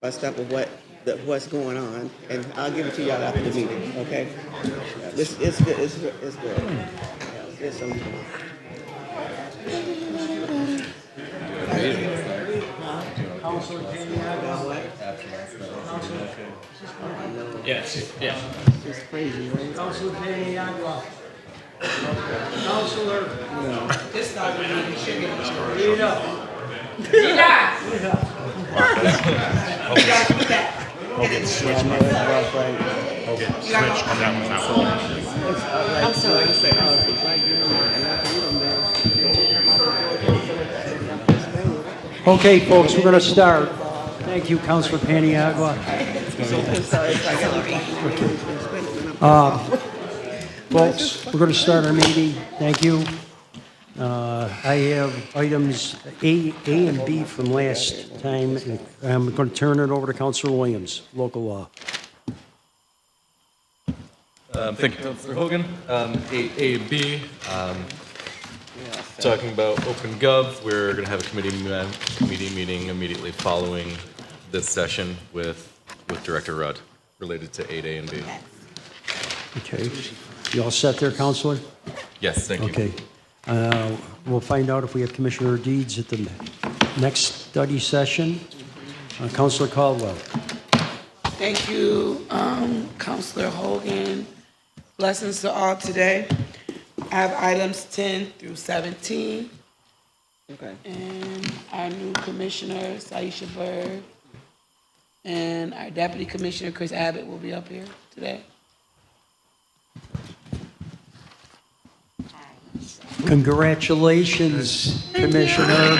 bust up of what's going on, and I'll give it to y'all after the meeting, okay? It's good, it's good. Yeah, it's some. Yes, yeah. It's crazy, right? Councilor Paniagua. Councilor. This not really sugar. Rita. Hogan switch Yeah, I know it's rough, right? Hogan switch on that one now. I'm sorry. I say, oh, it's right here, and I can Okay, folks, we're going to start. Thank you, Councilor Paniagua. Folks, we're going to start our meeting. Thank you. I have items A and B from last time. I'm going to turn it over to Councilor Williams, local law. Thank you, Councilor Hogan. A and B, talking about Open Gov, we're going to have a committee meeting immediately following this session with Director Rudd related to 8A and B. Okay. You all set there, Councilor? Yes, thank you. Okay. We'll find out if we have Commissioner Deeds at the next study session. Councilor Caldwell. Thank you, Councilor Hogan. Blessings to all today. I have items 10 through 17. Okay. And our new commissioner, Saisha Bird, and our deputy commissioner, Chris Abbott, will be up here today. Congratulations, Commissioner.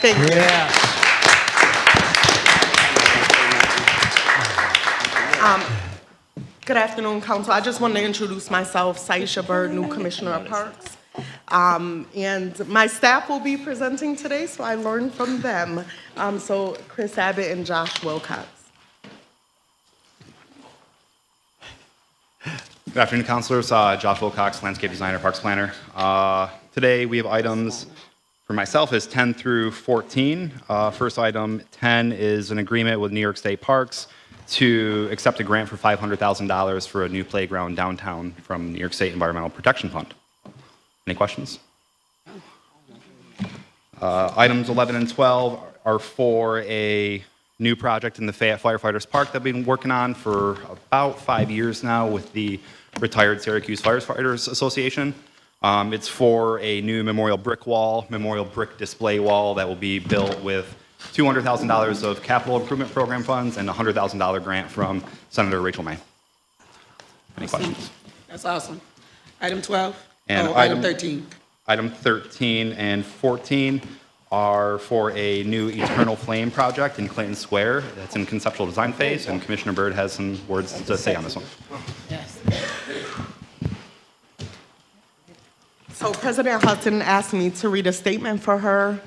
Thank you. Yes. Good afternoon, Council. I just wanted to introduce myself, Saisha Bird, new Commissioner of Parks. And my staff will be presenting today, so I learned from them. So Chris Abbott and Josh Wilcox. Good afternoon, councilors. Josh Wilcox, landscape designer, parks planner. Today we have items for myself is 10 through 14. First item 10 is an agreement with New York State Parks to accept a grant for $500,000 for a new playground downtown from New York State Environmental Protection Fund. Any questions? Items 11 and 12 are for a new project in the Fayette Firefighters Park that we've been working on for about 5 years now with the retired Syracuse Firefighters Association. It's for a new memorial brick display wall that will be built with $200,000 of capital improvement program funds and a $100,000 grant from Senator Rachel May. Any questions? That's awesome. Item 12? And item 13. Item 13 and 14 are for a new Eternal Flame project in Clinton Square. That's in conceptual design phase, and Commissioner Byrd has some words to say on this one. Yes. So President Hudson asked me to read a statement for her.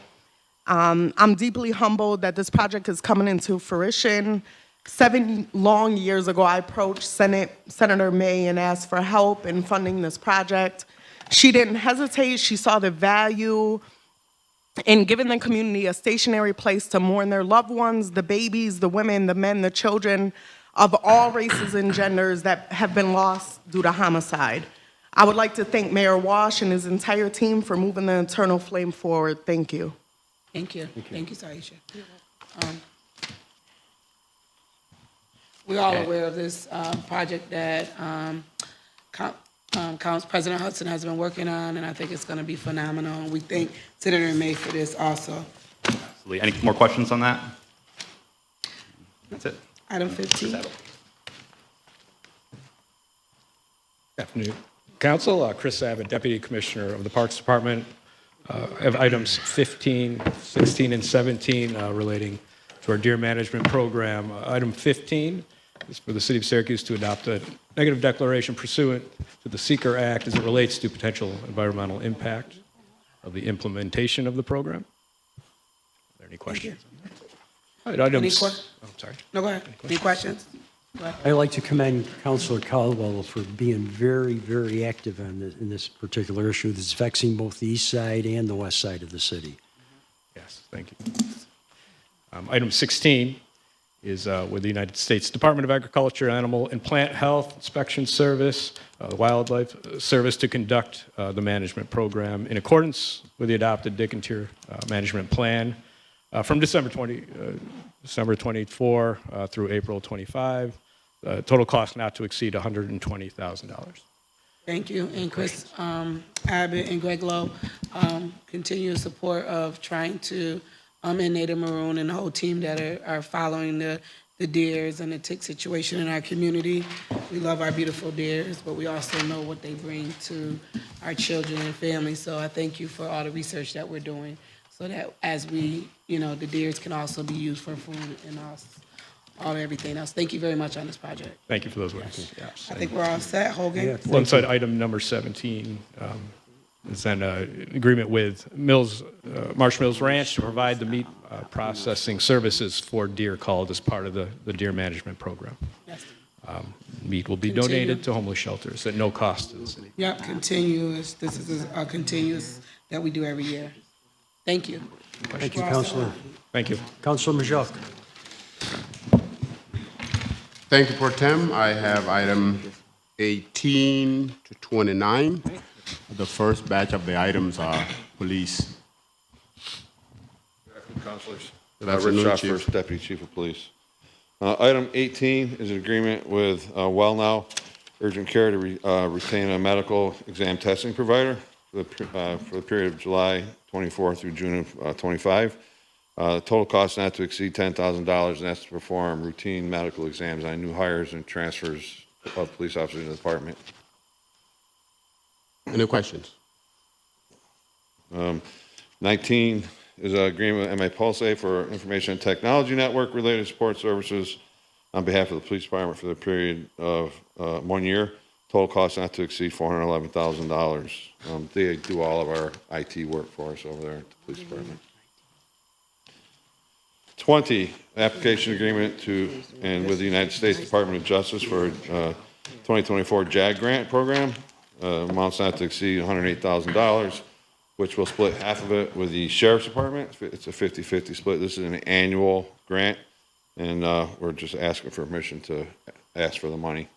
I'm deeply humbled that this project is coming into fruition. 7 long years ago, I approached Senator May and asked for help in funding this project. She didn't hesitate. She saw the value in giving the community a stationary place to mourn their loved ones, the babies, the women, the men, the children of all races and genders that have been lost due to homicide. I would like to thank Mayor Walsh and his entire team for moving the Eternal Flame forward. Thank you. Thank you. Thank you, Saisha. We're all aware of this project that President Hudson has been working on, and I think it's going to be phenomenal. And we thank Senator May for this also. Absolutely. Any more questions on that? That's it. Item 15. Good afternoon, Council. Chris Abbott, Deputy Commissioner of the Parks Department. I have items 15, 16, and 17 relating to our deer management program. Item 15 is for the City of Syracuse to adopt a negative declaration pursuant to the SEEKR Act as it relates to potential environmental impact of the implementation of the program. Are there any questions? All right, items. Oh, sorry. No, go ahead. Any questions? I'd like to commend Councilor Caldwell for being very, very active on this, in this particular issue that's vexing both the east side and the west side of the city. Yes, thank you. Item 16 is with the United States Department of Agriculture, Animal and Plant Health Inspection Service, the Wildlife Service to conduct the management program in accordance with the adopted Dick and Tier Management Plan from December 24 through April 25. Total cost not to exceed $120,000. Thank you. And Chris Abbott and Greg Lowe, continuous support of trying to and Native Maroon and the whole team that are following the deers and the tick situation in our community. We love our beautiful deers, but we also know what they bring to our children and families. So I thank you for all the research that we're doing so that as we, the deers can also be used for food and everything else. Thank you very much on this project. Thank you for those words. Yes. I think we're all set. Hogan? Yeah. Alongside item number 17 is an agreement with Marsh Mills Ranch to provide the meat processing services for deer called as part of the deer management program. Yes. Meat will be donated to homeless shelters at no cost to the city. Yep, continuous. This is a continuous that we do every year. Thank you. Thank you, Councilor. Thank you. Councilor Majok. Thank you, Pro Tem. I have item 18 to 29. The first batch of the items are police. Good afternoon, Councilors. Good afternoon, Rich Chief. Schaffers, Deputy Chief of Police. Item 18 is an agreement with WellNow Urgent Care to retain a medical exam testing provider for the period of July 24 through June of 25. Total cost not to exceed $10,000, and that's to perform routine medical exams on new hires and transfers of police officers in the department. Any questions? 19 is an agreement with MA Pulse for Information and Technology Network related support services on behalf of the police department for the period of 1 year. Total cost not to exceed $411,000. They do all of our IT work for us over there at the police department. 20, application agreement with the United States Department of Justice for 2024 JAG grant program. Amounts not to exceed $108,000, which will split half of it with the Sheriff's Department. It's a 50-50 split. This is an annual grant, and we're just asking for permission to ask for the money.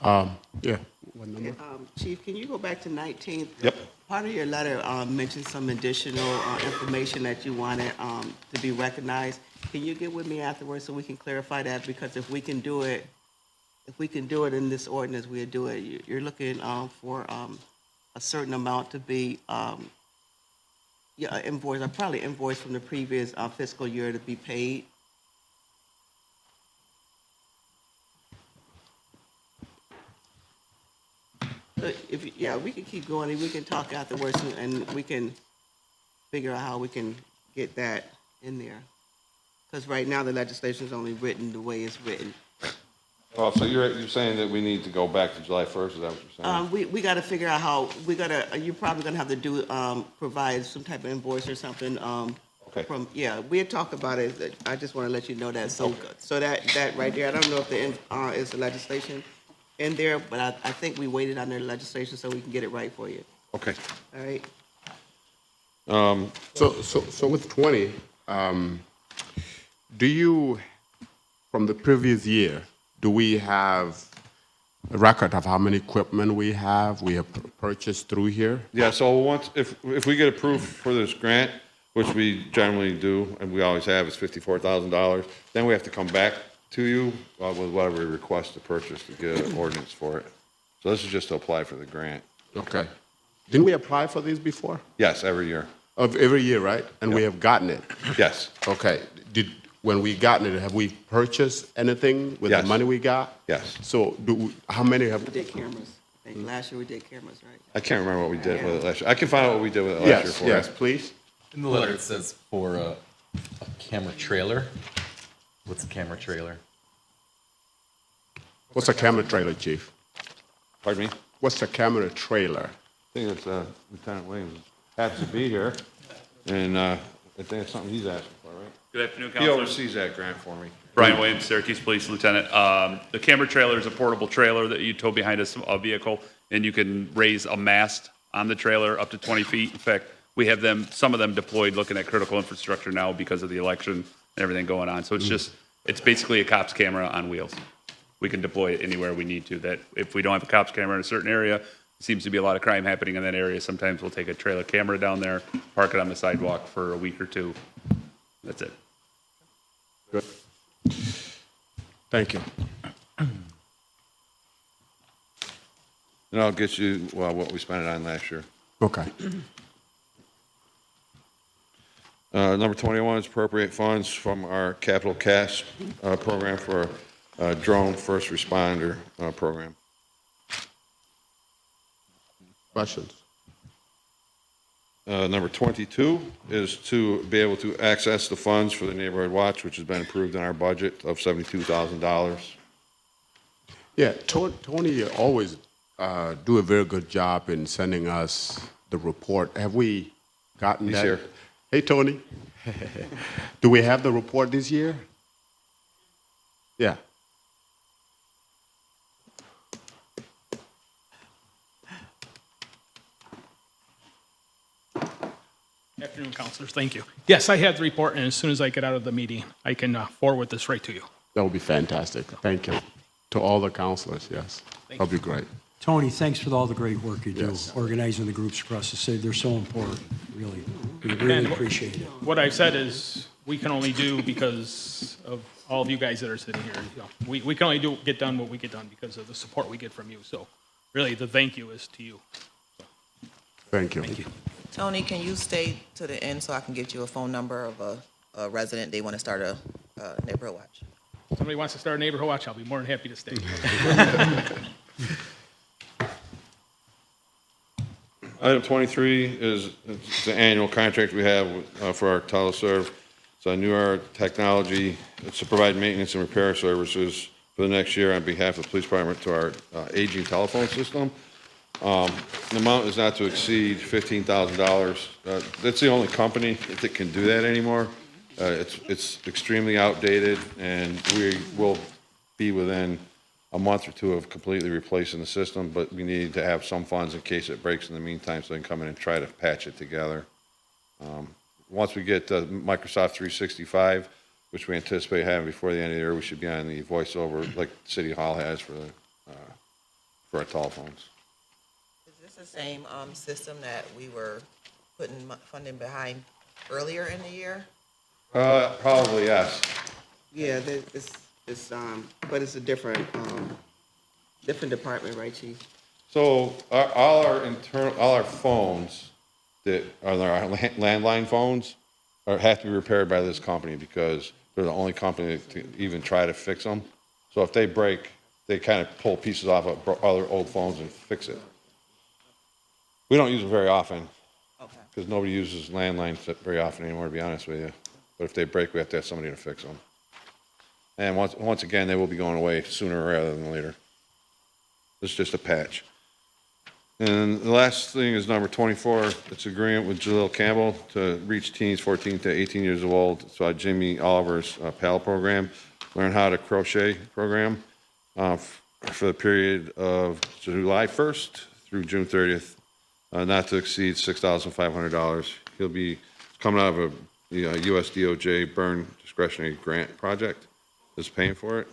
Yeah. What number? Chief, can you go back to 19? Yep. Part of your letter mentioned some additional information that you wanted to be recognized. Can you get with me afterwards so we can clarify that? Because if we can do it in this ordinance, we'll do it. You're looking for a certain amount to be invoice, or probably invoice from the previous fiscal year to be paid. So we can keep going and we can talk afterwards and we can figure out how we can get that in there. Because right now the legislation is only written the way it's written. Oh, so you're saying that we need to go back to July 1st? Is that what you're saying? We got to figure out how you're probably going to have to do provide some type of invoice or something. Okay. We had talked about it. I just want to let you know that. So that right there. I don't know if the is the legislation in there, but I think we waited on their legislation so we can get it right for you. Okay. All right. So with 20, do you, from the previous year, do we have a record of how many equipment we have purchased through here? Yeah, so if we get approved for this grant, which we generally do, and we always have, it's $54,000, then we have to come back to you with whatever we request to purchase to get an ordinance for it. So this is just to apply for the grant. Okay. Didn't we apply for these before? Yes, every year. Of every year, right? And we Yep. have gotten it? Yes, Okay. When we gotten it, have we purchased anything with the Yes. money we got? yes. So how many have? We did cameras. I think last year we did cameras, right? I can't remember what we did with it last year. I can find out what we did with it last year for Yes, it. please. In the letter, it says for a camera trailer. What's a camera trailer? What's a camera trailer, Chief? Pardon me? What's a camera trailer? I think it's Lieutenant Williams happens to be here, and I think it's something he's asking for, right? Good afternoon, He Councilors. oversees that grant for me. Brian Williams, Syracuse Police Lieutenant. The camera trailer is a portable trailer that you tow behind a vehicle, and you can raise a mast on the trailer up to 20 feet. In fact, we have some of them deployed looking at critical infrastructure now because of the election and everything going on. So it's basically a cops camera on wheels. We can deploy it anywhere we need to. That if we don't have a cops camera in a certain area, seems to be a lot of crime happening in that area. Sometimes we'll take a trailer camera down there, park it on the sidewalk for a week or two. That's it. Good. Thank you. And I'll get you, well, what we spent it on last year. Okay. Number 21 is appropriate funds from our capital cash program for a drone first responder program. Questions? Number 22 is to be able to access the funds for the neighborhood watch, which has been approved in our budget of $72,000. Yeah, Tony always do a very good job in sending us the report. Have we gotten He's that? here. Hey, Tony. Do we have the report this year? Yeah. Afternoon, councilors. Thank you. Yes, I have the report, and as soon as I get out of the meeting, I can forward this right to you. That would be fantastic. Thank you. To all the counselors, yes. That'll be great. Tony, thanks for all the great work you do, Yes. organizing the groups across the city. They're so important, really. We really appreciate it. What I've said is, we can only do because of all of you guys that are sitting here. You know, we can only get done what we get done because of the support we get from you. So really, the thank you is to you. Thank you. Thank you. Tony, can you stay to the end so I can get you a phone number of a resident? They want to start a neighborhood watch. Somebody wants to start a neighborhood watch, I'll be more than happy to stay. Item 23 is the annual contract we have for our teleserve. It's a newer technology. It's to provide maintenance and repair services for the next year on behalf of the police department to our aging telephone system. The amount is not to exceed $15,000. That's the only company that can do that anymore. It's extremely outdated, and we will be within a month or two of completely replacing the system, but we need to have some funds in case it breaks in the meantime, so they can come in and try to patch it together. Once we get Microsoft 365, which we anticipate having before the end of the year, we should be on the voice over like City Hall has for our telephones. Is this the same system that we were putting funding behind earlier in the year? Probably, yes. Yeah, but it's a different department, right, Chief? So all our phones that are our landline phones have to be repaired by this company because they're the only company to even try to fix them. So if they break, they kind of pull pieces off of other old phones and fix it. We don't use them very often because nobody uses landlines very often anymore, to be honest with you. But if they break, we have to have somebody to fix them. And once again, they will be going away sooner rather than later. It's just a patch. And the last thing is number 24. It's agreement with Jalil Campbell to reach teens 14 to 18 years old. It's Jimmy Oliver's PAL program, Learn How to Crochet program, for the period of July 1st through June 30th, not to exceed $6,500. He'll be coming out of a US DOJ burn discretionary grant project is paying for it.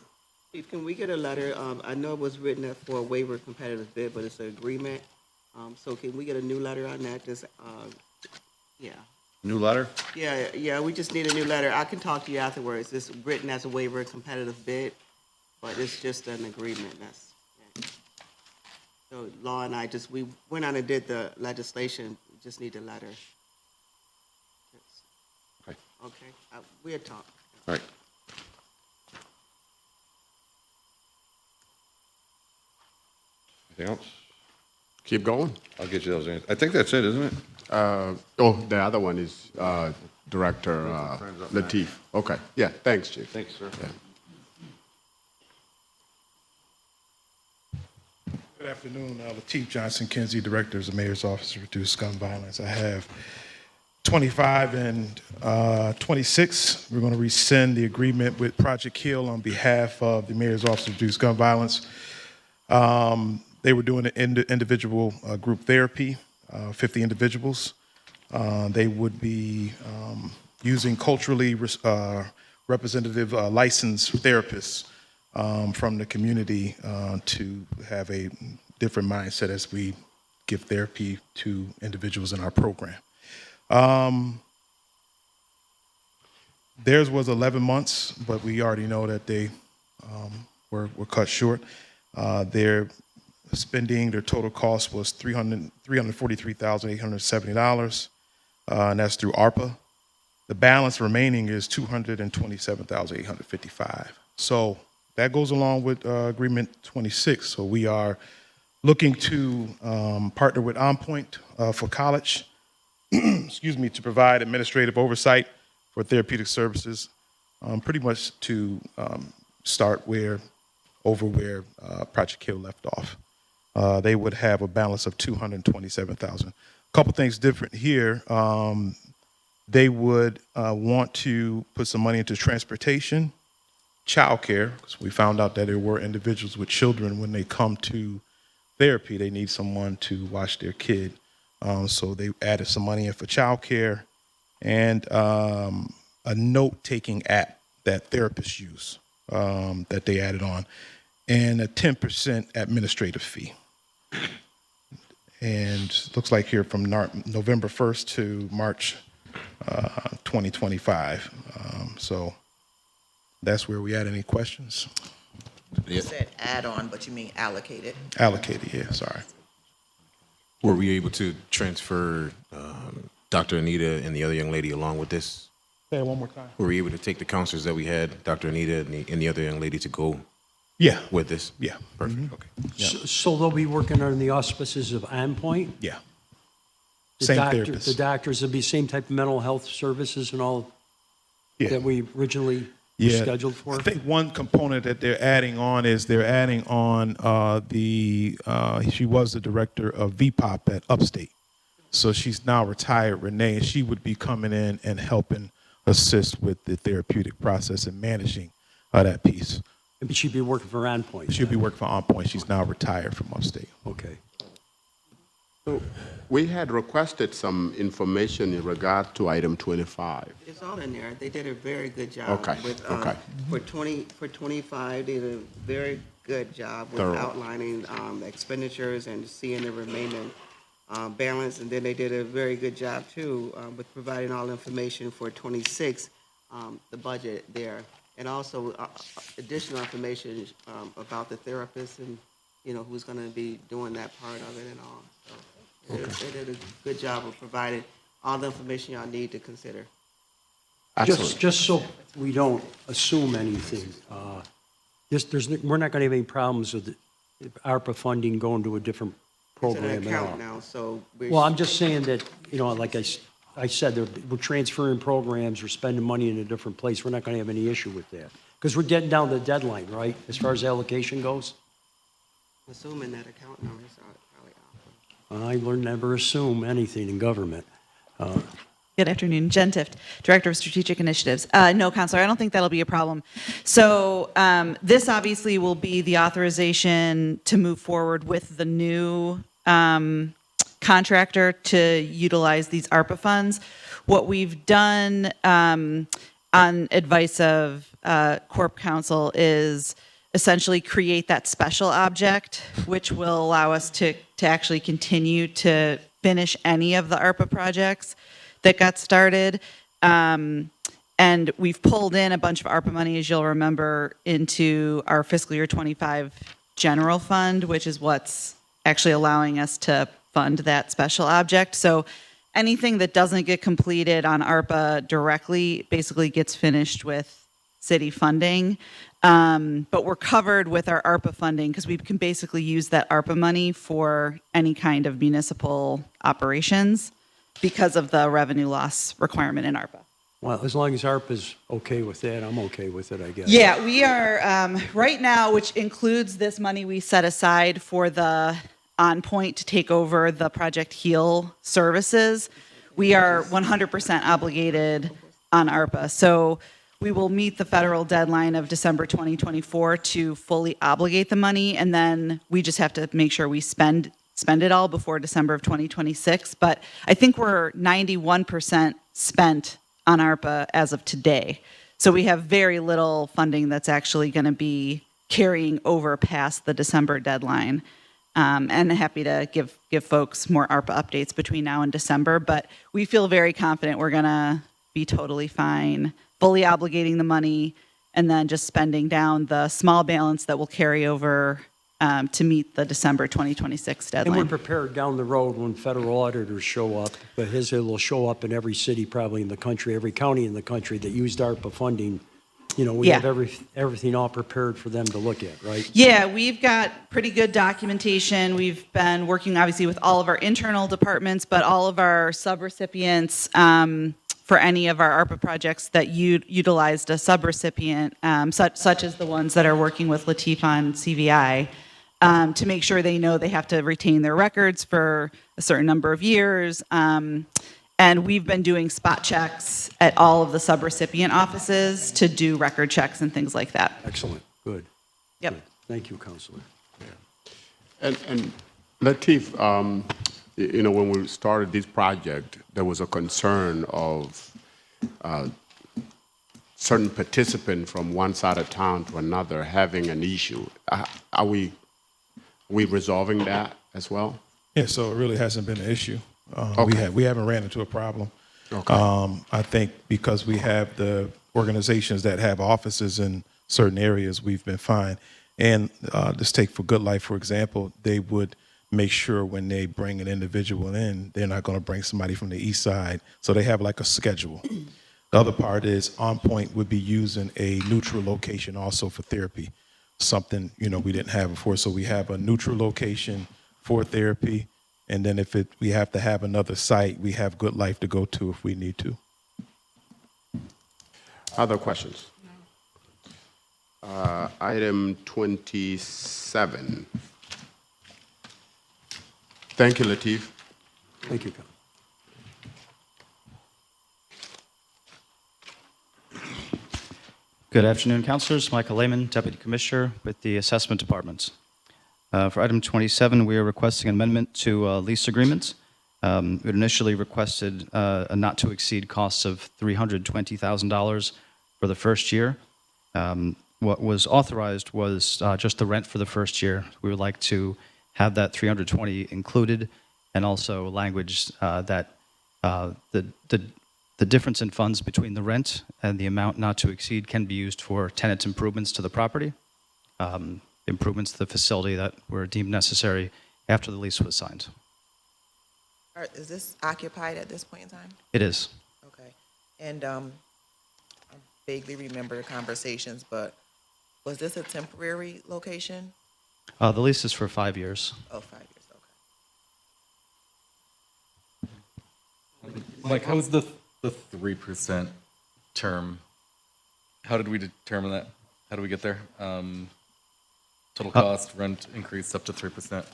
Chief, can we get a letter? I know it was written up for a waiver of competitive bid, but it's an agreement. So can we get a new letter on that? Yeah. New letter? Yeah, we just need a new letter. I can talk to you afterwards. It's written as a waiver of competitive bid, but it's just an agreement. So Law and I we went on and did the legislation. We just need a letter. Okay, we'll talk. All right. Anything else? Keep going. I'll get you those answers. I think that's it, isn't it? The other one is Director Lateef. Okay. Yeah, thanks, Chief. Thanks, sir. Yeah. Good afternoon, Lateef Johnson Kinsey, Director of the Mayor's Office to Reduce Gun Violence. I have 25 and 26. We're going to rescind the agreement with Project Heal on behalf of the Mayor's Office to Reduce Gun Violence. They were doing an individual group therapy, 50 individuals. They would be using culturally representative licensed therapists from the community to have a different mindset as we give therapy to individuals in our program. Theirs was 11 months, but we already know that they were cut short. Their spending, their total cost was $343,870, and that's through ARPA. The balance remaining is $227,855. So that goes along with Agreement 26. So we are looking to partner with OnPoint for college, excuse me, to provide administrative oversight for therapeutic services, pretty much to start where Project Kill left off. They would have a balance of $227,000. A couple things different here. They would want to put some money into transportation, childcare, because we found out that there were individuals with children when they come to therapy, they need someone to watch their kid. So they added some money in for childcare and a note-taking app that therapists use that they added on, and a 10% administrative fee. And looks like here from November 1st to March 2025. So that's where we at. Any questions? You said add-on, but you mean allocated. Allocated, yeah, sorry. Were we able to transfer Dr. Anita and the other young lady along with this? Say it one more time. Were we able to take the counselors that we had, Dr. Anita and the other young lady, to go Yeah. with this? Yeah. Perfect, okay. So they'll be working under the auspices of OnPoint? Yeah. The Same doctor- therapist. The doctors will be same type of mental health services and all Yeah. that we originally were Yeah. scheduled for? I think one component that they're adding on is they're adding on she was the director of VPOP at Upstate. So she's now retired, Renee, and she would be coming in and helping assist with the therapeutic process and managing that piece. But she'd be working for OnPoint? She'll be working for OnPoint. She's now retired from Upstate. Okay. So we had requested some information in regard to item 25. It's all in there. They did a very good job. Okay, With, okay. For 25, they did a very good job with Thorough. outlining expenditures and seeing the remaining balance. And then they did a very good job, too, with providing all information for 26, the budget there. And also additional information about the therapist and, who's going to be doing that part of it and all. So they did a good job of providing all the information y'all need to consider. Just so we don't assume anything, we're not going to have any problems with the ARPA funding going to a different It's an program at all. account now, so we're. Well, I'm just saying that, like I said, we're transferring programs, we're spending money in a different place. We're not going to have any issue with that. Because we're getting down to the deadline, right, as far as allocation goes? Assuming that account numbers are probably off. I learned never assume anything in government. Good afternoon. Jen Tift, Director of Strategic Initiatives. No, Counselor, I don't think that'll be a problem. So this obviously will be the authorization to move forward with the new contractor to utilize these ARPA funds. What we've done on advice of Corp Counsel is essentially create that special object, which will allow us to actually continue to finish any of the ARPA projects that got started. And we've pulled in a bunch of ARPA money, as you'll remember, into our fiscal year 25 general fund, which is what's actually allowing us to fund that special object. So anything that doesn't get completed on ARPA directly basically gets finished with city funding. But we're covered with our ARPA funding because we can basically use that ARPA money for any kind of municipal operations because of the revenue loss requirement in ARPA. Well, as long as ARPA's okay with that, I'm okay with it, I guess. Yeah, we are, right now, which includes this money we set aside for the OnPoint to take over the Project Heal services, we are 100% obligated on ARPA. So we will meet the federal deadline of December 2024 to fully obligate the money, and then we just have to make sure we spend it all before December of 2026. But I think we're 91% spent on ARPA as of today. So we have very little funding that's actually going to be carrying over past the December deadline. And happy to give folks more ARPA updates between now and December, but we feel very confident we're going to be totally fine, fully obligating the money, and then just spending down the small balance that will carry over to meet the December 2026 And we're deadline. prepared down the road when federal auditors show up, but his will show up in every city probably in the country, every county in the country that used ARPA funding. You know, we Yeah. have everything all prepared for them to look at, right? Yeah, we've got pretty good documentation. We've been working obviously with all of our internal departments, but all of our subrecipients for any of our ARPA projects that utilized a subrecipient, such as the ones that are working with Latif on CVI, to make sure they know they have to retain their records for a certain number of years. And we've been doing spot checks at all of the subrecipient offices to do record checks and things like that. Excellent, good. Yep. Good. Thank you, Counselor. And Latif, you know, when we started this project, there was a concern of certain participant from one side of town to another having an issue. Are we resolving that as well? Yeah, so it really hasn't been an issue. Okay. We haven't ran into a problem. Okay. I think because we have the organizations that have offices in certain areas, we've been fine. And just take for Good Life, for example, they would make sure when they bring an individual in, they're not going to bring somebody from the east side. So they have like a schedule. The other part is On Point would be using a neutral location also for therapy, something, you know, we didn't have before. So we have a neutral location for therapy. And then if we have to have another site, we have Good Life to go to if we need to. Other questions? Item 27. Thank you, Latif. Thank you, Good afternoon, councilors. Michael Lehman, Deputy Commissioner with the Assessment Department. For item 27, we are requesting an amendment to lease agreements. We had initially requested a not-to-exceed cost of $320,000 for the first year. What was authorized was just the rent for the first year. We would like to have that $320,000 included, and also language that the difference in funds between the rent and the amount not to exceed can be used for tenant improvements to the property, improvements to the facility that were deemed necessary after the lease was signed. Is this occupied at this point in time? It is. Okay. And I vaguely remember the conversations, but was this a temporary location? The lease is for 5 years. Oh, 5 years, okay. Mike, how was the 3% term? How did we determine that? How do we get there? Total cost, rent increase up to 3%.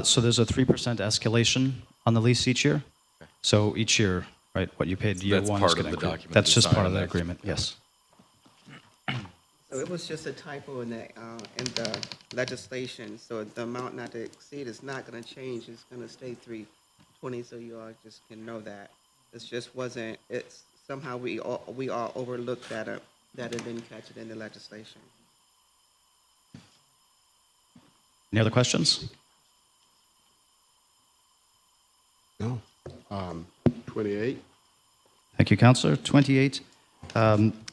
So there's a 3% escalation on the lease each year. Okay. So each year, right, what you paid year That's one part is of going the to document That's we just signed part of on the that. agreement, yes. So it was just a typo in the legislation, so the amount not to exceed is not gonna change, it's gonna stay 320, so you all just can know that. It just wasn't, it's, somehow we all overlooked that it didn't catch it in the legislation. Any other questions? No. 28. Thank you, Counselor. 28,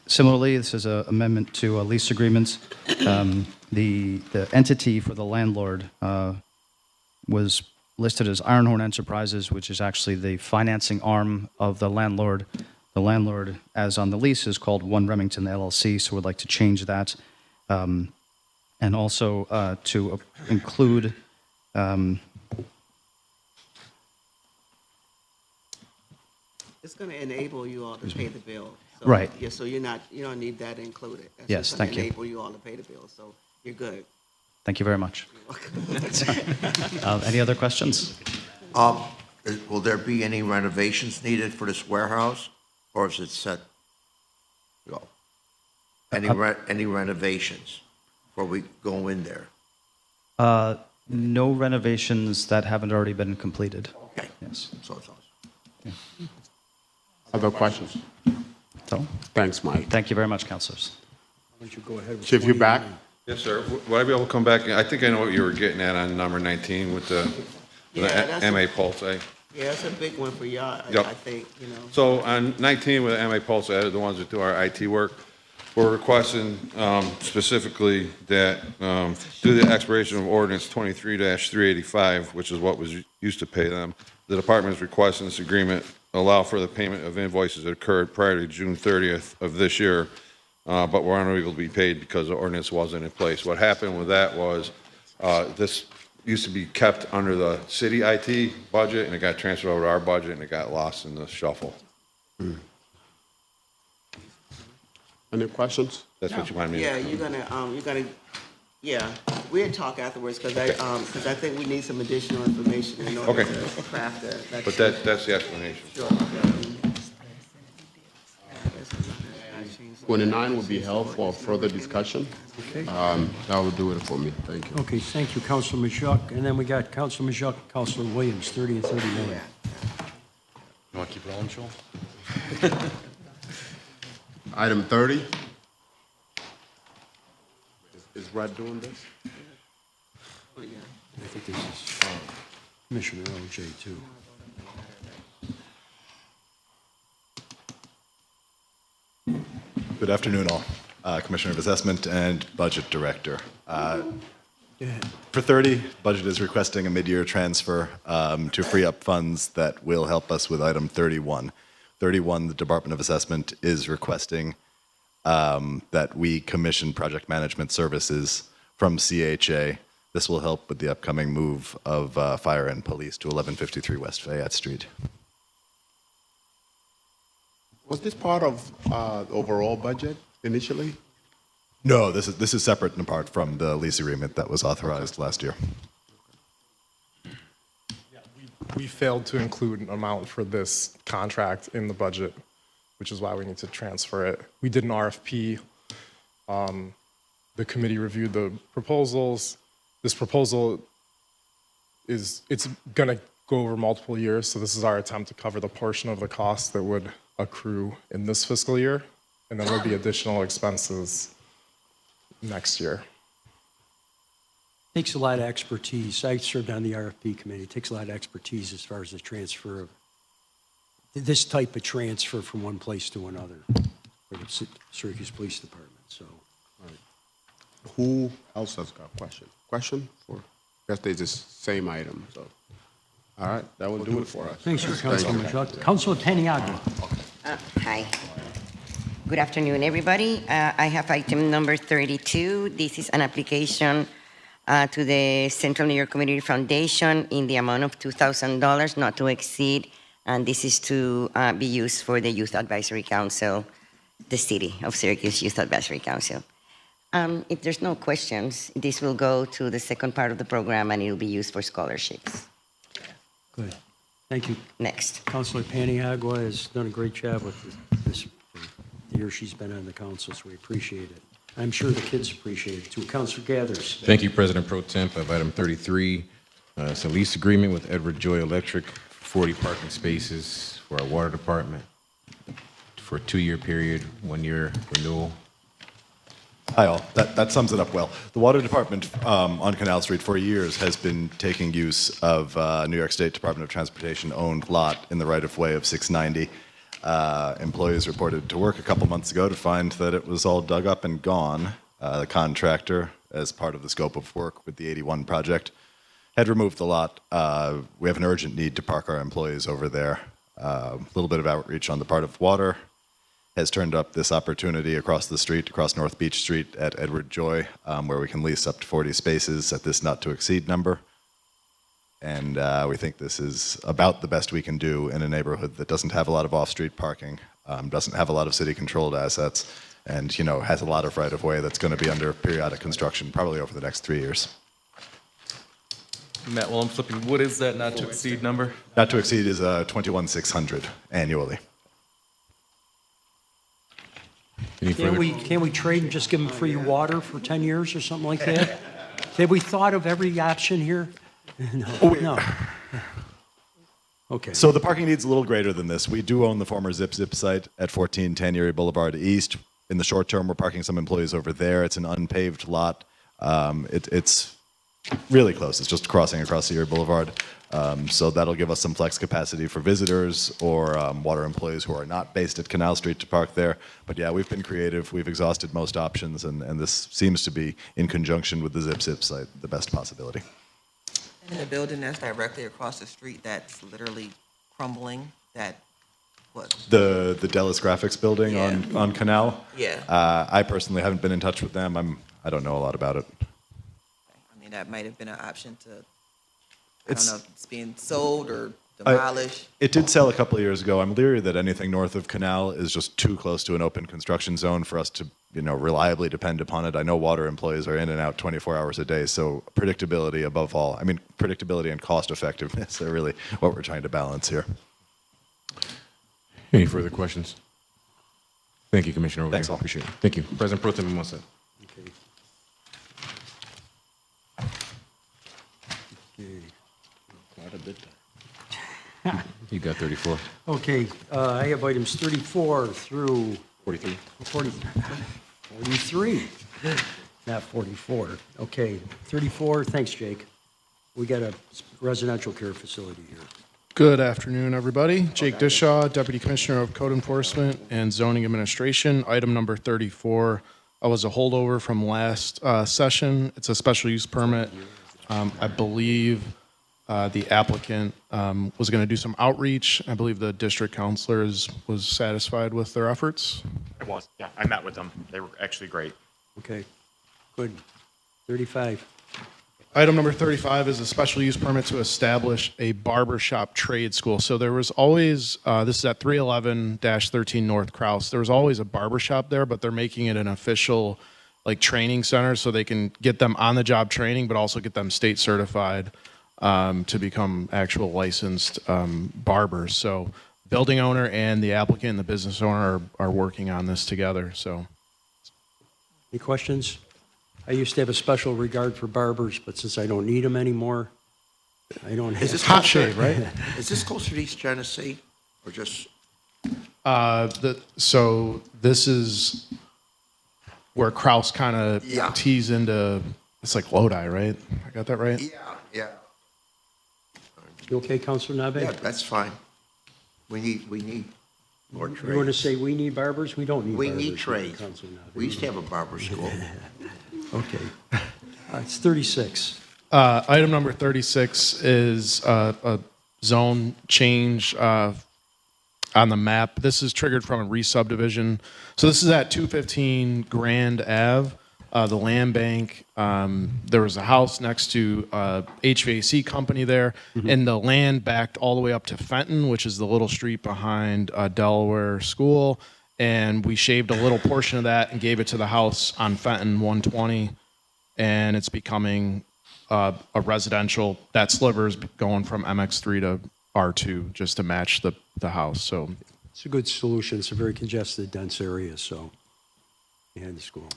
similarly, this is an amendment to a lease agreement. The entity for the landlord was listed as Ironhorn Enterprises, which is actually the financing arm of the landlord. The landlord, as on the lease, is called One Remington LLC, so we'd like to change that. And also to include It's gonna enable you all to pay the bill. So, Right. Yeah, so you don't need that included. That's Yes, just gonna thank you. enable you all to pay the bill, so you're good. Thank you very much. Any other questions? Will there be any renovations needed for this warehouse, or is it set? Go. Any renovations before we go in there? No renovations that haven't already been completed. Okay. Yes. So it's awesome. Other questions? So, Thanks, Mike. thank you very much, councilors. Why don't you go ahead with Chief, you back? 29? Yes, sir. Would I be able to come back? I think I know what you were getting at on number 19 with the Yeah, that's a- MA Pulse. Yeah, it's a big one for y'all, Yep. I think, So on 19 with MA Pulse, the ones that do our IT work, we're requesting specifically that due to the expiration of ordinance 23-385, which is what was used to pay them, the department is requesting this agreement allow for the payment of invoices that occurred prior to June 30th of this year, but were unable to be paid because the ordinance wasn't in place. What happened with that was this used to be kept under the city IT budget, and it got transferred over to our budget, and it got lost in the shuffle. Any questions? That's what you wanted me to. Yeah, you're gonna, yeah, we'll talk afterwards, because I think we need some additional information in order Okay. to craft that. But that's the explanation. Sure. 29 will be held for further discussion. Okay. That will do it for me. Thank you. Okay, thank you, Councilor Majok. And then we got Councilor Majok, Councilor Williams, 30 and 31. You want to keep rolling, Joel? Item 30. Is Brad doing this? I think this is Commissioner OJ, too. Good afternoon, all. Commissioner of Assessment and Budget Director. For 30, budget is requesting a mid-year transfer to free up funds that will help us with item 31. 31, the Department of Assessment is requesting that we commission project management services from CHA. This will help with the upcoming move of fire and police to 1153 West Fayette Street. Was this part of the overall budget initially? No, this is separate and apart from the lease agreement that was authorized last year. We failed to include an amount for this contract in the budget, which is why we need to transfer it. We did an RFP. The committee reviewed the proposals. This proposal it's going to go over multiple years, so this is our attempt to cover the portion of the cost that would accrue in this fiscal year, and then there'll be additional expenses next year. Takes a lot of expertise. I served on the RFP committee. It takes a lot of expertise as far as the transfer of this type of transfer from one place to another for the Syracuse Police Department. So, Who else has got a question? Question for? Guess they just same item. So, all right, that will do it for us. thanks, Councilor Majok. Councilor Paniagua. Hi. Good afternoon, everybody. I have item number 32. This is an application to the Central New York Community Foundation in the amount of $2,000, not to exceed, and this is to be used for the Youth Advisory Council, the City of Syracuse Youth Advisory Council. If there's no questions, this will go to the second part of the program, and it will be used for scholarships. Good. Thank you. Next. Councilor Paniagua has done a great job with this for the year she's been on the council, so we appreciate it. I'm sure the kids appreciate it too. Councilor Gathers. Thank you, President Pro Temp. I have item 33. It's a lease agreement with Edward Joy Electric, 40 parking spaces for our water department for a 2-year period, 1-year renewal. Hi, all. That sums it up well. The Water Department on Canal Street for years has been taking use of New York State Department of Transportation-owned lot in the right-of-way of 690. Employees reported to work a couple months ago to find that it was all dug up and gone. The contractor, as part of the scope of work with the 81 project, had removed the lot. We have an urgent need to park our employees over there. A little bit of outreach on the part of Water has turned up this opportunity across the street, across North Beach Street at Edward Joy, where we can lease up to 40 spaces at this not-to-exceed number. And we think this is about the best we can do in a neighborhood that doesn't have a lot of off-street parking, doesn't have a lot of city-controlled assets, and has a lot of right-of-way that's going to be under periodic construction probably over the next 3 years. Matt, while I'm flipping, what is that not to exceed number? Not to exceed is $21,600 annually. Can we trade and just give them free water for 10 years or something like that? Have we thought of every option here? No. Okay. So the parking need's a little greater than this. We do own the former Zip Zip site at 1410 Erie Boulevard East. In the short term, we're parking some employees over there. It's an unpaved lot. It's really close. It's just crossing across Erie Boulevard. So that'll give us some flex capacity for visitors or water employees who are not based at Canal Street to park there. But yeah, we've been creative. We've exhausted most options, and this seems to be, in conjunction with the Zip Zip site, the best possibility. And the building that's directly across the street that's literally crumbling, that, what? The Dallas Graphics building Yeah. on Canal? Yeah. I personally haven't been in touch with them. I don't know a lot about it. I mean, that might have been an option to, I don't It's- know if it's being sold or demolished. It did sell a couple of years ago. I'm leery that anything north of Canal is just too close to an open construction zone for us to, reliably depend upon it. I know water employees are in and out 24 hours a day, so predictability above all. I mean, predictability and cost effectiveness are really what we're trying to balance here. Any further questions? Thank you, Commissioner. Over Thanks, here. all. Appreciate it. Thank you. President Pro Tem Mimosa. Okay. Quite a bit. You got 34. Okay, I have items 34 through 43. 43, not 44. Okay, 34, thanks, Jake. We got a residential care facility here. Good afternoon, everybody. Jake Dishaw, Deputy Commissioner of Code Enforcement and Zoning Administration. Item number 34 was a holdover from last session. It's a special use permit. I believe the applicant was going to do some outreach. I believe the district counselors was satisfied with their efforts. It was, yeah. I met with them. They were actually great. Okay, good. 35. Item number 35 is a special use permit to establish a barbershop trade school. So there was always, this is at 311-13 North Crouse. There was always a barbershop there, but they're making it an official training center so they can get them on the job training, but also get them state certified to become actual licensed barbers. So building owner and the applicant and the business owner are working on this together. So Any questions? I used to have a special regard for barbers, but since I don't need them anymore, I don't have. Is this Hot closer- shave, right? Is this closer to East Genesee or just? So this is where Kraus kind of Yeah. tees into, it's like Lodi, right? I got that right? Yeah. You okay, Councilor Nabe? Yeah, that's fine. We need more You want to trades. say we need barbers? We don't need We barbers. need trades. Councilor Nabe. We used to have a barber school. Okay. It's 36. Item number 36 is a zone change on the map. This is triggered from a re-subdivision. So this is at 215 Grand Ave, the land bank. There was a house next to HVAC company there, and the land backed all the way up to Fenton, which is the little street behind Delaware School. And we shaved a little portion of that and gave it to the house on Fenton 120, and it's becoming a residential. That sliver is going from MX3 to R2 just to match the house. So It's a good solution. It's a very congested, dense area, so, and the school.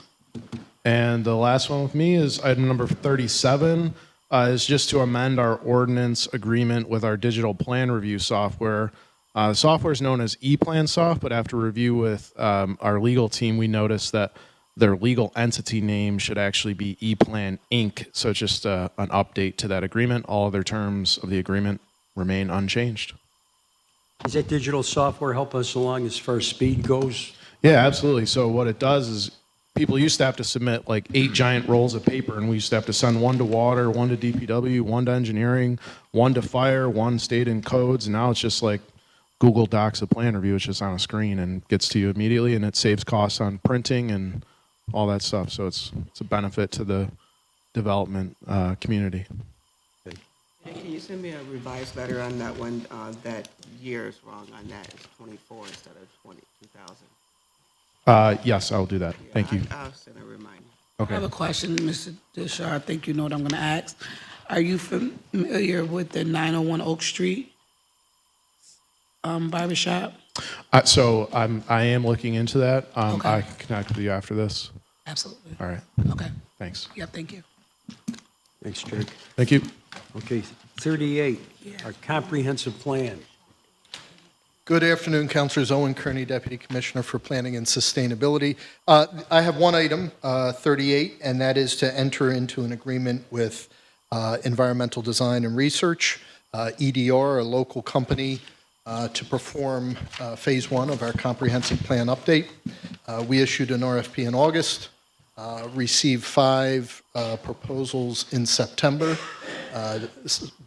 And the last one with me is item number 37, is just to amend our ordinance agreement with our digital plan review software. The software is known as ePlansoft, but after review with our legal team, we noticed that their legal entity name should actually be ePlan Inc. So it's just an update to that agreement. All other terms of the agreement remain unchanged. Does that digital software help us along as far as speed goes? Yeah, absolutely. So what it does is people used to have to submit like 8 giant rolls of paper, and we used to have to send one to water, one to DPW, one to engineering, one to fire, one state and codes, and now it's just like Google Docs a plan review. It's just on a screen and gets to you immediately, and it saves costs on printing and all that stuff. So it's a benefit to the development community. And can you send me a revised letter on that one? That year is wrong on that. It's 24 instead of 2000. Yes, I'll do that. Thank you. I'll send a reminder. Okay. I have a question, Mr. Dishaw. I think you know what I'm going to ask. Are you familiar with the 901 Oak Street barbershop? So I am looking into that. Okay. I can connect with you after this. Absolutely. All right. Okay. Thanks. Yeah, thank you. Thanks, Jake. Thank you. Okay, 38, our comprehensive plan. Good afternoon, Councilors. Owen Kearney, Deputy Commissioner for Planning and Sustainability. I have one item, 38, and that is to enter into an agreement with Environmental Design and Research, EDR, a local company, to perform Phase 1 of our comprehensive plan update. We issued an RFP in August, received 5 proposals in September,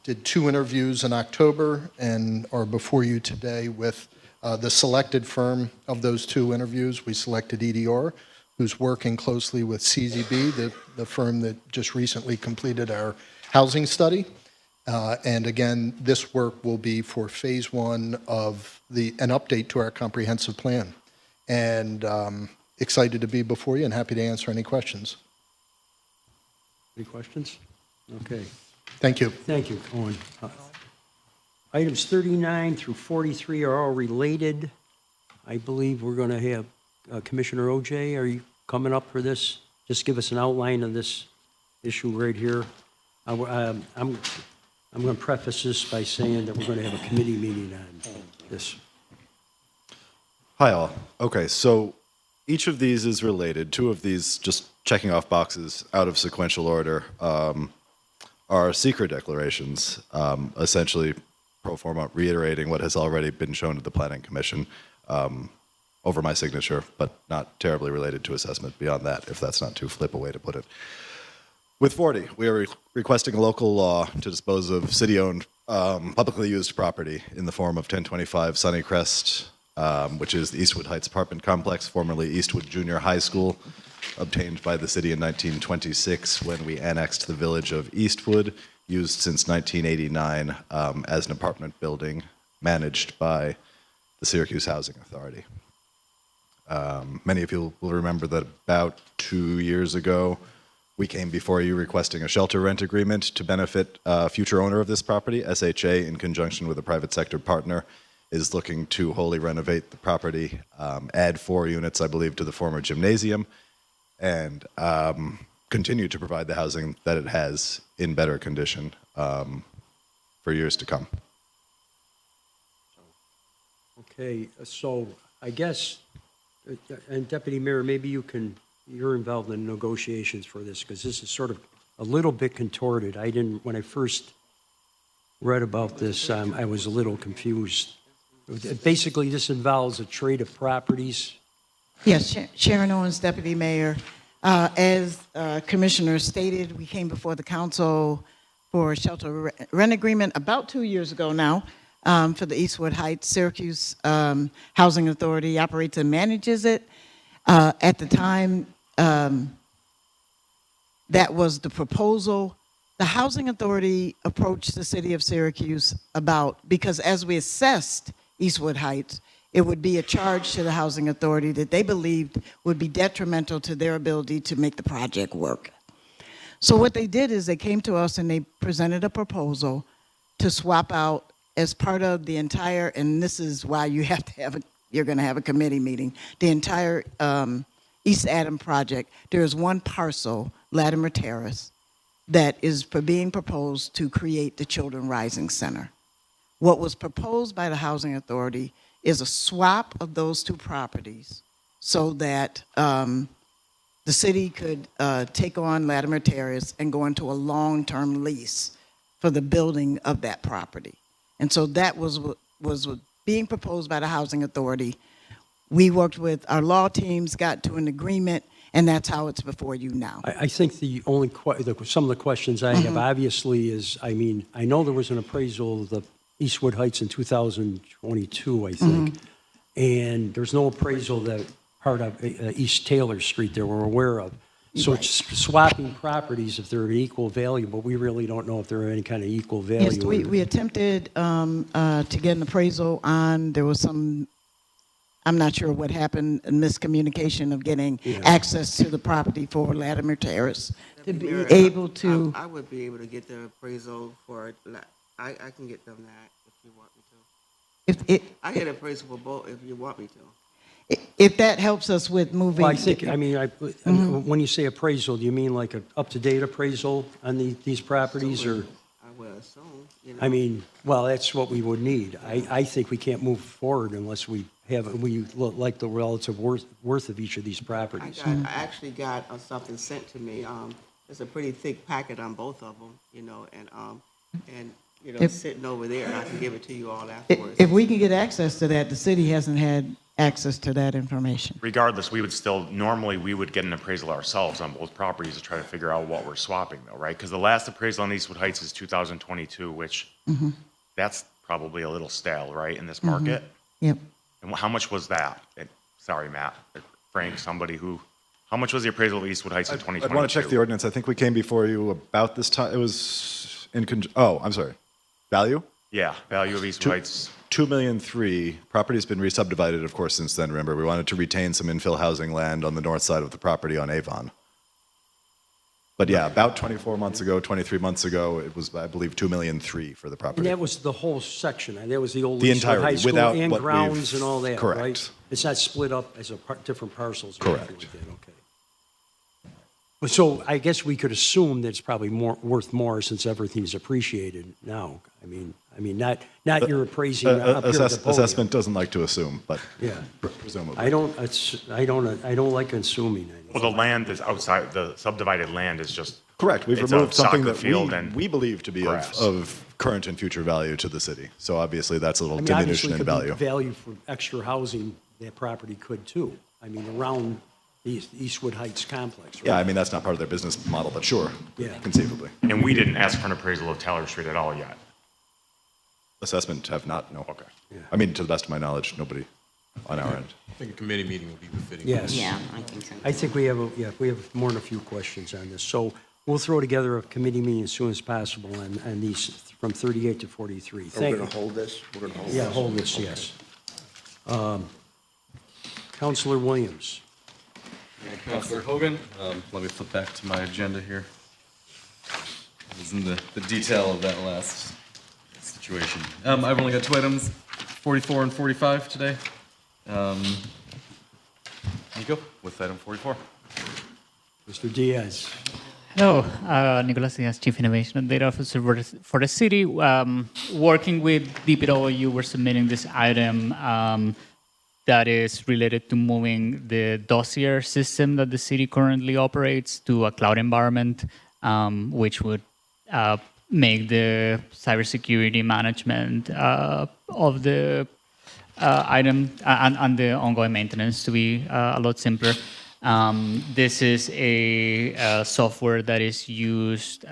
did 2 interviews in October, and are before you today with the selected firm of those 2 interviews. We selected EDR, who's working closely with CZB, the firm that just recently completed our housing study. And again, this work will be for Phase 1 of an update to our comprehensive plan. And excited to be before you and happy to answer any questions. Any questions? Okay. Thank you. Thank you, Owen. Items 39 through 43 are all related. I believe we're going to have Commissioner OJ, are you coming up for this? Just give us an outline of this issue right here. I'm going to preface this by saying that we're going to have a committee meeting on this. Hi, all. Okay, so each of these is related. 2 of these, just checking off boxes out of sequential order, are secret declarations, essentially pro forma reiterating what has already been shown to the Planning Commission over my signature, but not terribly related to assessment beyond that, if that's not too flip a way to put it. With 40, we are requesting a local law to dispose of city-owned, publicly used property in the form of 1025 Sunnycrest, which is the Eastwood Heights apartment complex, formerly Eastwood Junior High School, obtained by the city in 1926 when we annexed the village of Eastwood, used since 1989 as an apartment building managed by the Syracuse Housing Authority. Many of you will remember that about 2 years ago, we came before you requesting a shelter rent agreement to benefit future owner of this property. SHA, in conjunction with a private sector partner, is looking to wholly renovate the property, add 4 units, I believe, to the former gymnasium, and continue to provide the housing that it has in better condition for years to come. Okay, so I guess, and Deputy Mayor, maybe you're involved in negotiations for this, because this is sort of a little bit contorted. When I first read about this, I was a little confused. Basically, this involves a trade of properties. Yes, Sharon Owens, Deputy Mayor. As Commissioner stated, we came before the council for a shelter rent agreement about 2 years ago now for the Eastwood Heights. Syracuse Housing Authority operates and manages it. At the time, that was the proposal. The Housing Authority approached the city of Syracuse because as we assessed Eastwood Heights, it would be a charge to the Housing Authority that they believed would be detrimental to their ability to make the project work. So what they did is they came to us and they presented a proposal to swap out as part of the entire, and this is why you're going to have a committee meeting, the entire East Adam project. There is one parcel, Latimer Terrace, that is being proposed to create the Children Rising Center. What was proposed by the Housing Authority is a swap of those 2 properties so that the city could take on Latimer Terrace and go into a long-term lease for the building of that property. And so that was being proposed by the Housing Authority. We worked with our law teams, got to an agreement, and that's how it's before you now. I think the only some of the questions I have obviously is, I mean, I know there was an appraisal of the Eastwood Heights in 2022, I think, and there's no appraisal that part of East Taylor Street that we're aware of. So it's swapping properties if they're of equal value, but we really don't know if they're any kind of equal value. Yes, we attempted to get an appraisal on, there was some, I'm not sure what happened, a miscommunication of getting access to the property for Latimer Terrace. To be able to... I would be able to get the appraisal for it. I can get them that if you want me to. I get appraisal for both if you want me to. If that helps us with moving... Well, I think, I mean, when you say appraisal, do you mean like an up-to-date appraisal on these properties? Or would assume, I mean, well, that's what we would need. I think we can't move forward unless we like the relative worth of each of these properties. I actually got something sent to me. It's a pretty thick packet on both of them, and sitting over there, and I can give it to you all afterwards. If we can get access to that, the city hasn't had access to that information. Regardless, we would get an appraisal ourselves on both properties to try to figure out what we're swapping though, right? Because the last appraisal on Eastwood Heights is 2022, which that's probably a little stale, right, in this market? Yep. And how much was that? Sorry, Matt, Frank, how much was the appraisal of Eastwood Heights in 2022? I'd want to check the ordinance. I think we came before you about this time. It was I'm sorry. Value? Yeah, value of Eastwood Heights. 2,000,003. Property's been re-subdivided, of course, since then. Remember, we wanted to retain some infill housing land on the north side of the property on Avon. But yeah, about 24 months ago, 23 months ago, it was, I believe, 2,000,003 for the And property. that was the whole section, and that was the old The Eastwood High entirety, School without and what grounds we've- and all that, correct. right? It's not split up as different parcels. or anything Correct. like that, okay. But so I guess we could assume that it's probably worth more since everything's appreciated now. I mean, not your appraising up here at the podium. Assessment doesn't like to assume, but Yeah. presumably. I don't like assuming anything. Well, the land is outside, the subdivided land is just. Correct. We've it's removed a something soccer that field and we believe to be grass. of current and future value to the city. So obviously, that's a little I mean, diminution obviously, in could be value. value for extra housing, that property could too. I mean, around the Eastwood Heights complex, right? Yeah, I mean, that's not part of their business model, but sure, Yeah. conceivably. And we didn't ask for an appraisal of Taylor Street at all yet. Assessment have not, no. Okay. I mean, to the best of my knowledge, nobody on our end. I think a committee meeting would be befitting. Yes. Yeah, I think so. I think we have more than a few questions on this. So we'll throw together a committee meeting as soon as possible on these from 38 to 43. Are we Thank going you. to hold this? We're going to hold this? Yeah, hold this, yes. Councilor Williams. Councilor Hogan, let me flip back to my agenda here. I was in the detail of that last situation. I've only got two items, 44 and 45 today. Nico, with item 44. Mr. Diaz. Hello, Nicolas Diaz, Chief Innovation and Data Officer for the city. Working with DPW, we're submitting this item that is related to moving the dossier system that the city currently operates to a cloud environment, which would make the cybersecurity management of the item and the ongoing maintenance to be a lot simpler. This is a software that is used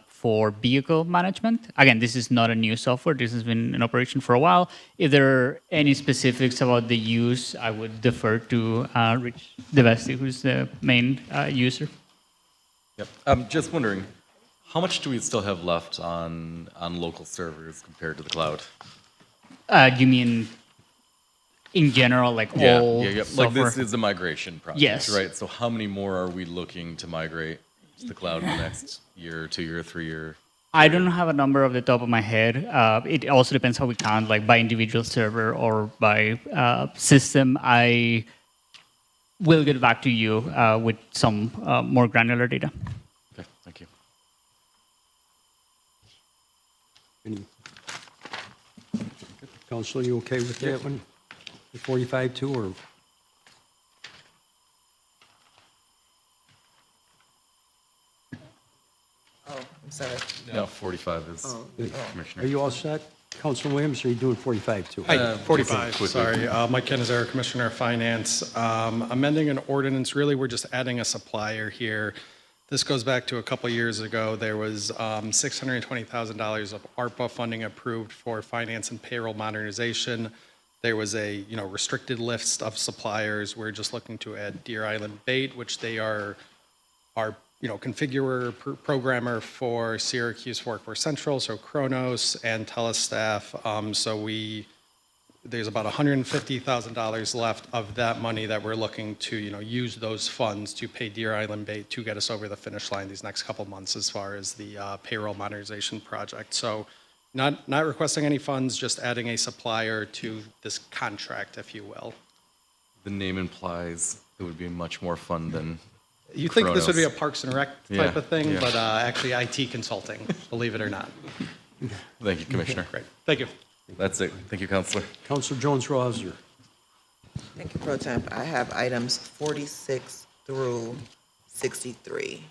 for vehicle management. Again, this is not a new software. This has been in operation for a while. If there are any specifics about the use, I would defer to Rich DeVesti, who's the main user. Yep. I'm just wondering, how much do we still have left on local servers compared to the cloud? You mean in general, like all Like software? this is a migration project, Yes. right? So how many more are we looking to migrate to the cloud in the next year, 2 year, 3 year? I don't have a number off the top of my head. It also depends how we count, like by individual server or by system. I will get back to you with some more granular data. Okay, thank you. Councilor, you okay with that one? The 45 too, or? Oh, I'm sorry. No, 45 is Commissioner. Are you all set? Councilor Williams, or are you doing 45 too? Hi, 45, quickly. sorry. Mike Kenazar, Commissioner of Finance. Amending an ordinance, really, we're just adding a supplier here. This goes back to a couple years ago. There was $620,000 of ARPA funding approved for finance and payroll modernization. There was a restricted list of suppliers. We're just looking to add Deer Island Bait, which they are configurer, programmer for Syracuse Workforce Central, so Kronos and Telestaff. There's about $150,000 left of that money that we're looking to use those funds to pay Deer Island Bait to get us over the finish line these next couple months as far as the payroll modernization project. So not requesting any funds, just adding a supplier to this contract, if you will. The name implies it would be much more fun than You think this would be a Kronos. Parks and Rec Yeah, type of thing, yeah. but actually IT consulting, believe it or not. Thank you, Commissioner. Great. Thank you. That's it. Thank you, Counselor. Counselor Jones-Rosser. Thank you, Pro Temp. I have items 46 through 63.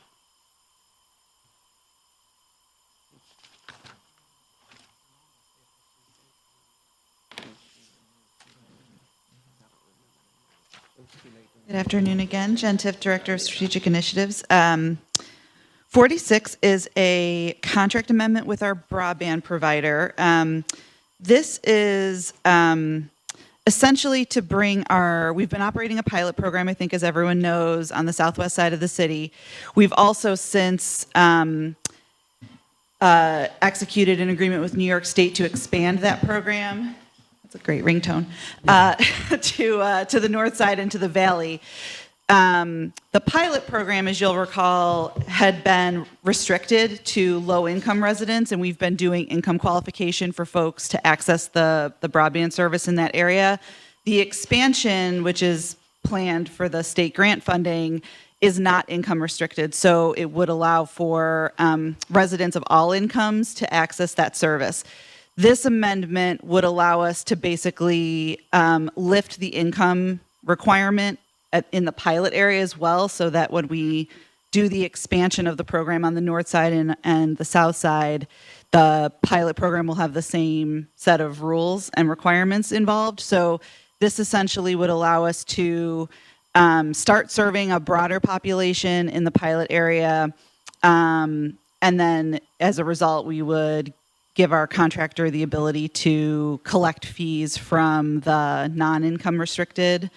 Good afternoon again. Jen Tiff, Director of Strategic Initiatives. 46 is a contract amendment with our broadband provider. This is essentially to bring we've been operating a pilot program, I think, as everyone knows, on the southwest side of the city. We've also since executed an agreement with New York State to expand that program. That's a great ringtone. To the north side and to the valley. The pilot program, as you'll recall, had been restricted to low-income residents, and we've been doing income qualification for folks to access the broadband service in that area. The expansion, which is planned for the state grant funding, is not income restricted, so it would allow for residents of all incomes to access that service. This amendment would allow us to basically lift the income requirement in the pilot area as well, so that when we do the expansion of the program on the north side and the south side, the pilot program will have the same set of rules and requirements involved. So this essentially would allow us to start serving a broader population in the pilot area. And then as a result, we would give our contractor the ability to collect fees from the non-income restricted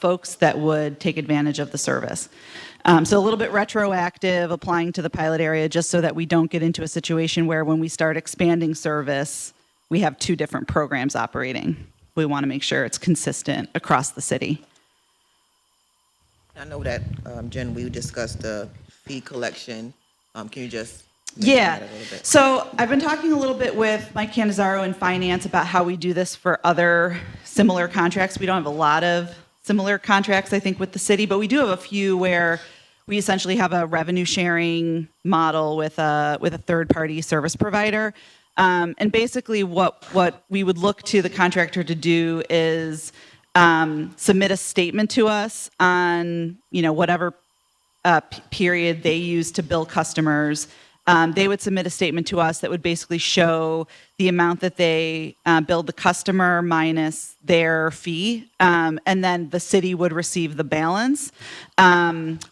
folks that would take advantage of the service. So a little bit retroactive, applying to the pilot area, just so that we don't get into a situation where when we start expanding service, we have two different programs operating. We want to make sure it's consistent across the city. I know that, Jen, we discussed the fee collection. Can you just Yeah. mention that a little bit? So I've been talking a little bit with Mike Canizaro in finance about how we do this for other similar contracts. We don't have a lot of similar contracts, I think, with the city, but we do have a few where we essentially have a revenue sharing model with a third-party service provider. And basically what we would look to the contractor to do is submit a statement to us on, whatever period they use to bill customers. They would submit a statement to us that would basically show the amount that they billed the customer minus their fee, and then the city would receive the balance.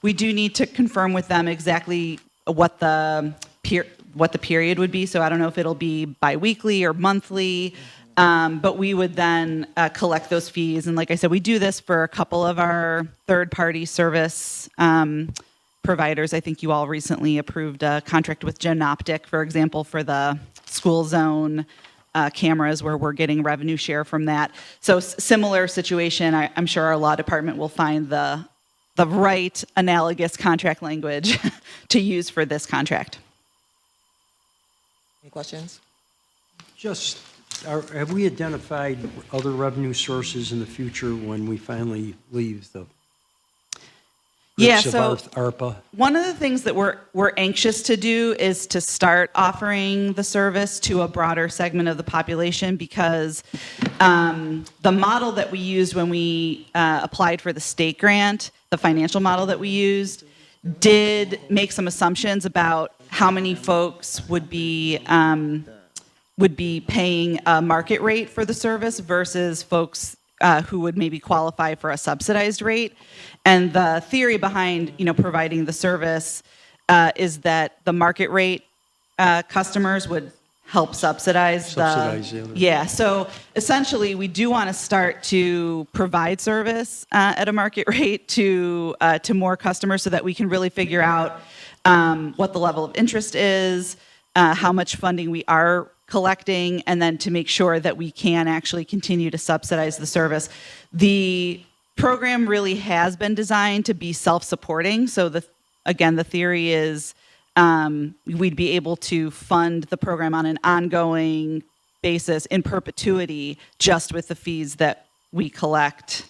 We do need to confirm with them exactly what the period would be, so I don't know if it'll be biweekly or monthly, but we would then collect those fees. And like I said, we do this for a couple of our third-party service providers. I think you all recently approved a contract with Genoptic, for example, for the school zone cameras, where we're getting revenue share from that. So similar situation. I'm sure our law department will find the right analogous contract language to use for this contract. Any questions? Have we identified other revenue sources in the future when we finally leave the Yeah, grips so of ARPA? one of the things that we're anxious to do is to start offering the service to a broader segment of the population, because the model that we used when we applied for the state grant, the financial model that we used, did make some assumptions about how many folks would be paying a market rate for the service versus folks who would maybe qualify for a subsidized rate. And the theory behind, providing the service is that the market rate customers would help subsidize the other. Yeah. So essentially, we do want to start to provide service at a market rate to more customers, so that we can really figure out what the level of interest is, how much funding we are collecting, and then to make sure that we can actually continue to subsidize the service. The program really has been designed to be self-supporting. So the theory is we'd be able to fund the program on an ongoing basis in perpetuity, just with the fees that we collect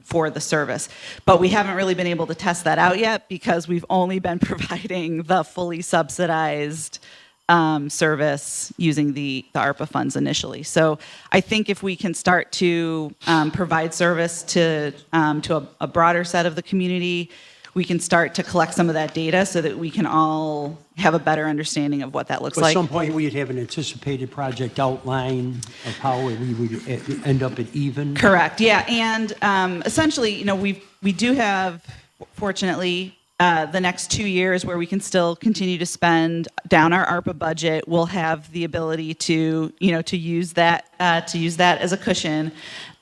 for the service. But we haven't really been able to test that out yet because we've only been providing the fully subsidized service using the ARPA funds initially. So I think if we can start to provide service to a broader set of the community, we can start to collect some of that data so that we can all have a better understanding of what that looks like. At some point, we'd have an anticipated project outline of how we would end up at even. Correct. Yeah, and essentially, you know, we do have, fortunately, the next 2 years where we can still continue to spend down our ARPA budget. We'll have the ability to, you know, to use that as a cushion.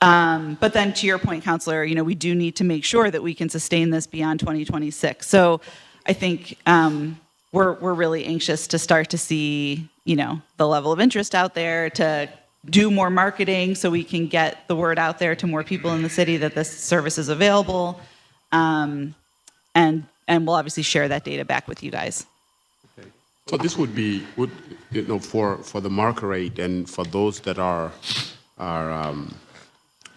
But then, to your point, Counselor, you know, we do need to make sure that we can sustain this beyond 2026. So, I think we're really anxious to start to see, you know, the level of interest out there to do more marketing so we can get the word out there to more people in the city that this service is available. And we'll obviously share that data back with you guys. So this would be, you know, for the market rate and for those that are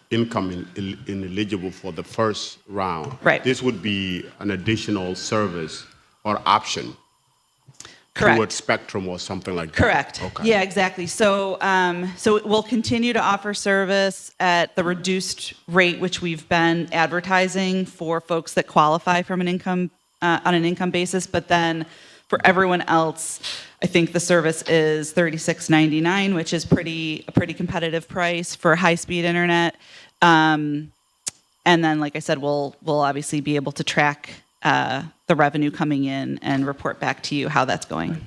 income ineligible for the first round. Right. This would be an additional service or option. Correct. Towards Spectrum or something like that. Correct. Okay. Yeah, exactly. So, so we'll continue to offer service at the reduced rate which we've been advertising for folks that qualify from an income on an income basis. But then, for everyone else, I think the service is $36.99, which is a pretty competitive price for high-speed internet. And then, like I said, we'll obviously be able to track the revenue coming in and report back to you how that's going.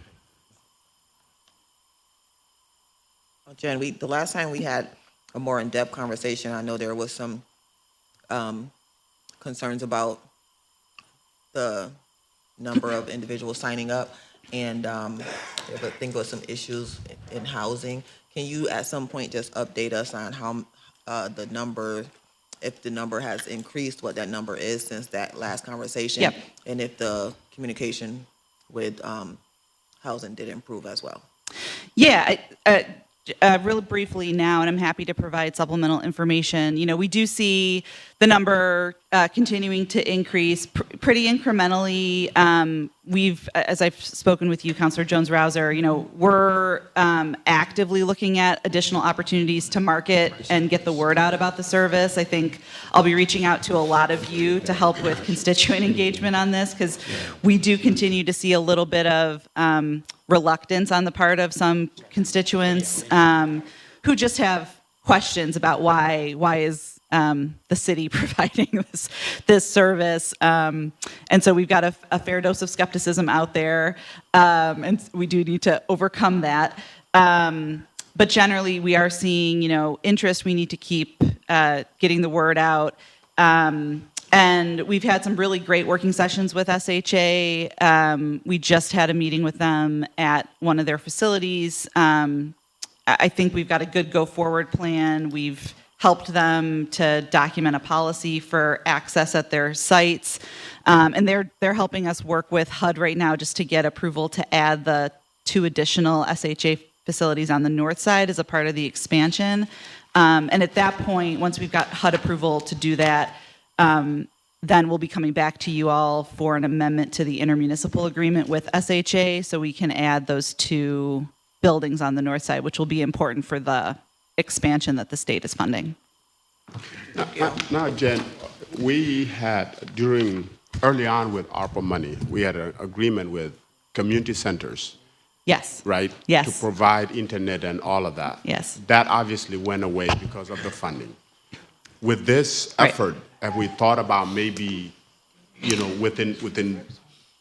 Jen, the last time we had a more in-depth conversation, I know there was some concerns about the number of individuals signing up, and I think there was some issues in housing. Can you at some point just update us on how the number, if the number has increased, what that number is since that last conversation? Yep. And if the communication with housing did improve as well? Yeah, really briefly now, and I'm happy to provide supplemental information. You know, we do see the number continuing to increase pretty incrementally. We've, as I've spoken with you, Councilor Jones-Rouser, you know, we're actively looking at additional opportunities to market and get the word out about the service. I think I'll be reaching out to a lot of you to help with constituent engagement on this, because we do continue to see a little bit of reluctance on the part of some constituents who just have questions about why is the city providing this service, and so we've got a fair dose of skepticism out there, and we do need to overcome that. But generally, we are seeing, you know, interest. We need to keep getting the word out. And we've had some really great working sessions with SHA. We just had a meeting with them at one of their facilities. I think we've got a good go-forward plan. We've helped them to document a policy for access at their sites. And they're helping us work with HUD right now just to get approval to add the 2 additional SHA facilities on the north side as a part of the expansion. And at that point, once we've got HUD approval to do that, then we'll be coming back to you all for an amendment to the intermunicipal agreement with SHA so we can add those 2 buildings on the north side, which will be important for the expansion that the state is funding. Now, Jen, we had early on with ARPA money, we had an agreement with community centers. Yes. Right? Yes. To provide internet and all of that. Yes. That obviously went away because of the funding. With this effort, have we thought about maybe, you know, within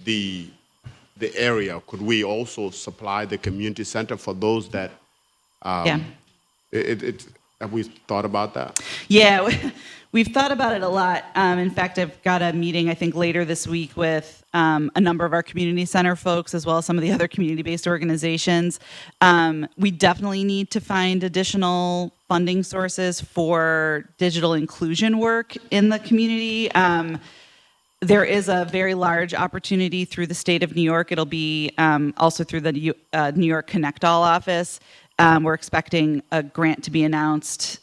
the area, could we also supply the community center for those that? Yeah. Have we thought about that? Yeah, we've thought about it a lot. In fact, I've got a meeting, I think, later this week with a number of our community center folks, as well as some of the other community-based organizations. We definitely need to find additional funding sources for digital inclusion work in the community. There is a very large opportunity through the state of New York. It'll be also through the New York Connect All office. We're expecting a grant to be announced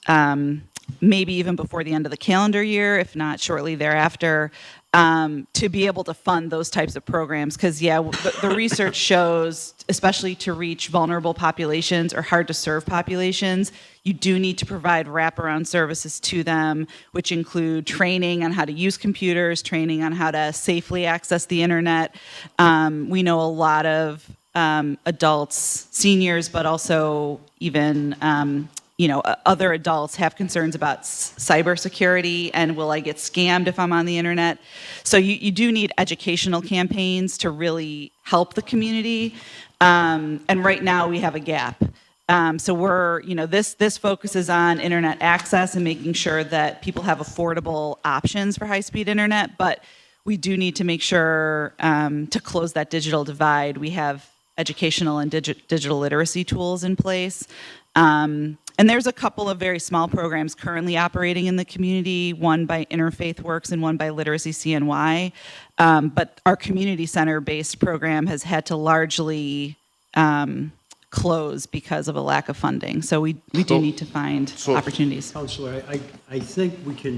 maybe even before the end of the calendar year, if not shortly thereafter, to be able to fund those types of programs. Because, yeah, the research shows, especially to reach vulnerable populations or hard to serve populations, you do need to provide wraparound services to them, which include training on how to use computers, training on how to safely access the internet. We know a lot of adults, seniors, but also even other adults have concerns about cybersecurity and will I get scammed if I'm on the internet. So you do need educational campaigns to really help the community. And right now we have a gap. So we're, this focuses on internet access and making sure that people have affordable options for high-speed internet, but we do need to make sure to close that digital divide. We have educational and digital literacy tools in place. And there's a couple of very small programs currently operating in the community, one by Interfaith Works and one by Literacy CNY. But our community center-based program has had to largely close because of a lack of funding. So we do need to find opportunities. Counselor, I think we can,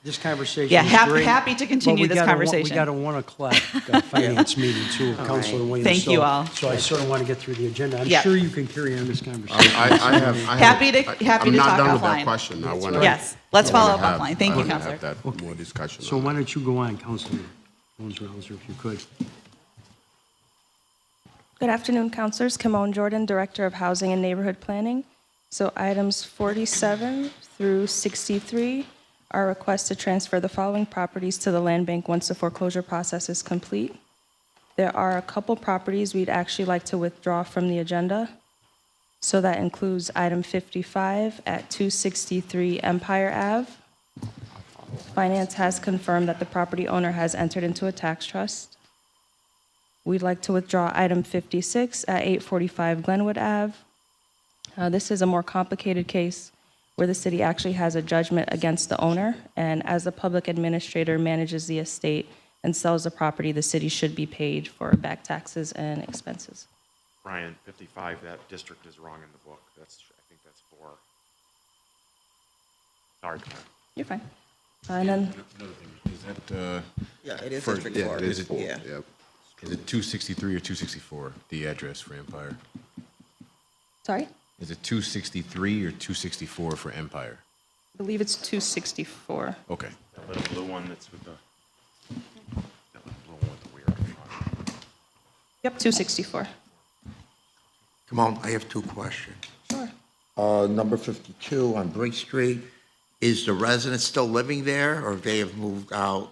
this conversation Yeah, is great. happy to continue this conversation. We got a 1 o'clock finance meeting too, Counselor Williams. Thank you all. So I sort of want to get through the agenda. I'm Yep. sure you can carry on this conversation. Happy to I'm talk not done with offline. that question. I wanna- Yes, let's I wanna follow up have- offline. Thank I you, wanna Counselor. have that more discussion. So why don't you go on, Counselor Jones-Rouser, if you could. Good afternoon, Councilors. Kimone Jordan, Director of Housing and Neighborhood Planning. So items 47 through 63 are requests to transfer the following properties to the land bank once the foreclosure process is complete. There are a couple properties we'd actually like to withdraw from the agenda. So that includes item 55 at 263 Empire Ave. Finance has confirmed that the property owner has entered into a tax trust. We'd like to withdraw item 56 at 845 Glenwood Ave. This is a more complicated case where the city actually has a judgment against the owner, and as the public administrator manages the estate and sells the property, the city should be paid for back taxes and expenses. Brian, 55, that district is wrong in the book. I think that's 4. Sorry. You're fine. And then, Another thing, is that, Yeah, it is for- District yeah, 4. it is 4. Yeah. Yep. Is it 263 or 264, the address for Empire? sorry, Is it 263 or 264 for Empire? I believe it's 264. Okay. That little blue one that's with the, that little blue one with the weird on the front. Yep, 264. Come on, I have 2 questions. Sure. Number 52 on Brink Street, is the resident still living there, or they have moved out?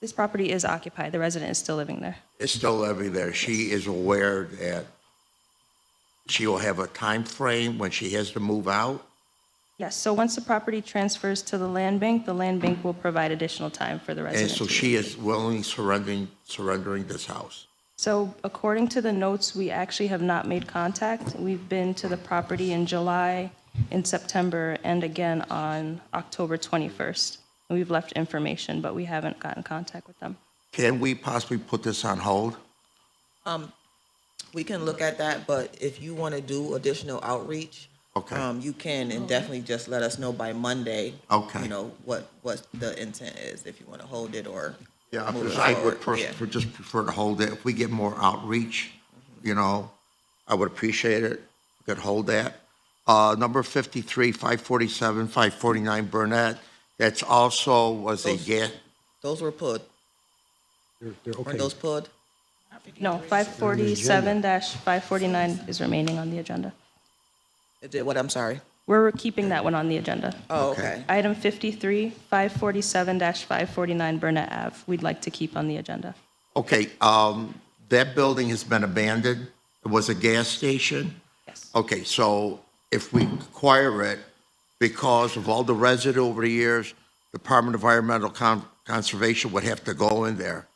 This property is occupied. The resident is still living there. Is still living there. She is aware that she will have a time frame when she has to move out? Yes, so once the property transfers to the land bank will provide additional time for the And resident. so to she is willingly surrendering this house? So according to the notes, we actually have not made contact. We've been to the property in July, in September, and again on October 21st. And we've left information, but we haven't gotten contact with them. Can we possibly put this on hold? We can look at that, but if you want to do additional outreach, Okay. you can, and definitely just let us know by Monday. Okay. You know, what the intent is, if you want to hold it or Yeah, move because it I forward. would Yeah. just prefer to hold it. If we get more outreach, I would appreciate it. We could hold that. Number 53, 547, 549 Burnett, that's also was a gas. Those were put. They're okay. Weren't those put? No, 547-549 is remaining on the agenda. What, I'm sorry? We're keeping that one on the agenda. Oh, okay. Item 53, 547-549 Burnett Ave, we'd like to keep on the agenda. Okay, that building has been abandoned. It was a gas station? Yes. Okay, so if we acquire it, because of all the residue over the years, Department of Environmental Conservation would have to go in there,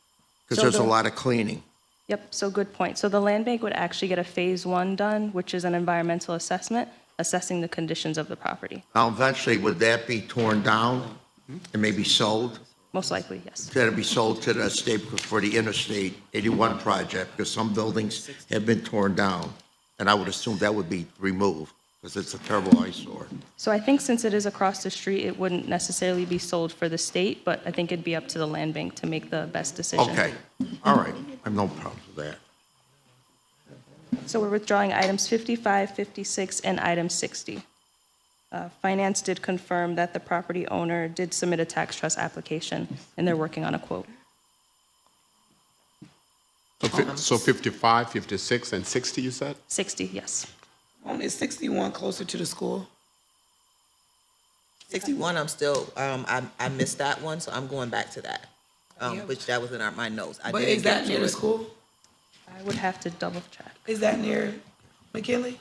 because So there's a the- lot of cleaning. Yep, so good point. So the land bank would actually get a phase 1 done, which is an environmental assessment, assessing the conditions of the property. Now, eventually, would that be torn down and maybe sold? Most likely, yes. That'd be sold to the state for the Interstate 81 project, because some buildings have been torn down, and I would assume that would be removed. Because it's a terrible eyesore. So I think since it is across the street, it wouldn't necessarily be sold for the state, but I think it'd be up to the land bank to make the best decision. Okay, all right, I have no problem with that. So we're withdrawing items 55, 56, and item 60. Finance did confirm that the property owner did submit a tax trust application, and they're working on a quote. So 55, 56, and 60, you said? 60, yes. Is 61 closer to the school? 61, I'm still, I missed that one, so I'm going back to that, which that was in my notes. I But didn't is that get to near the it. school? I would have to double check. Is that near McKinley?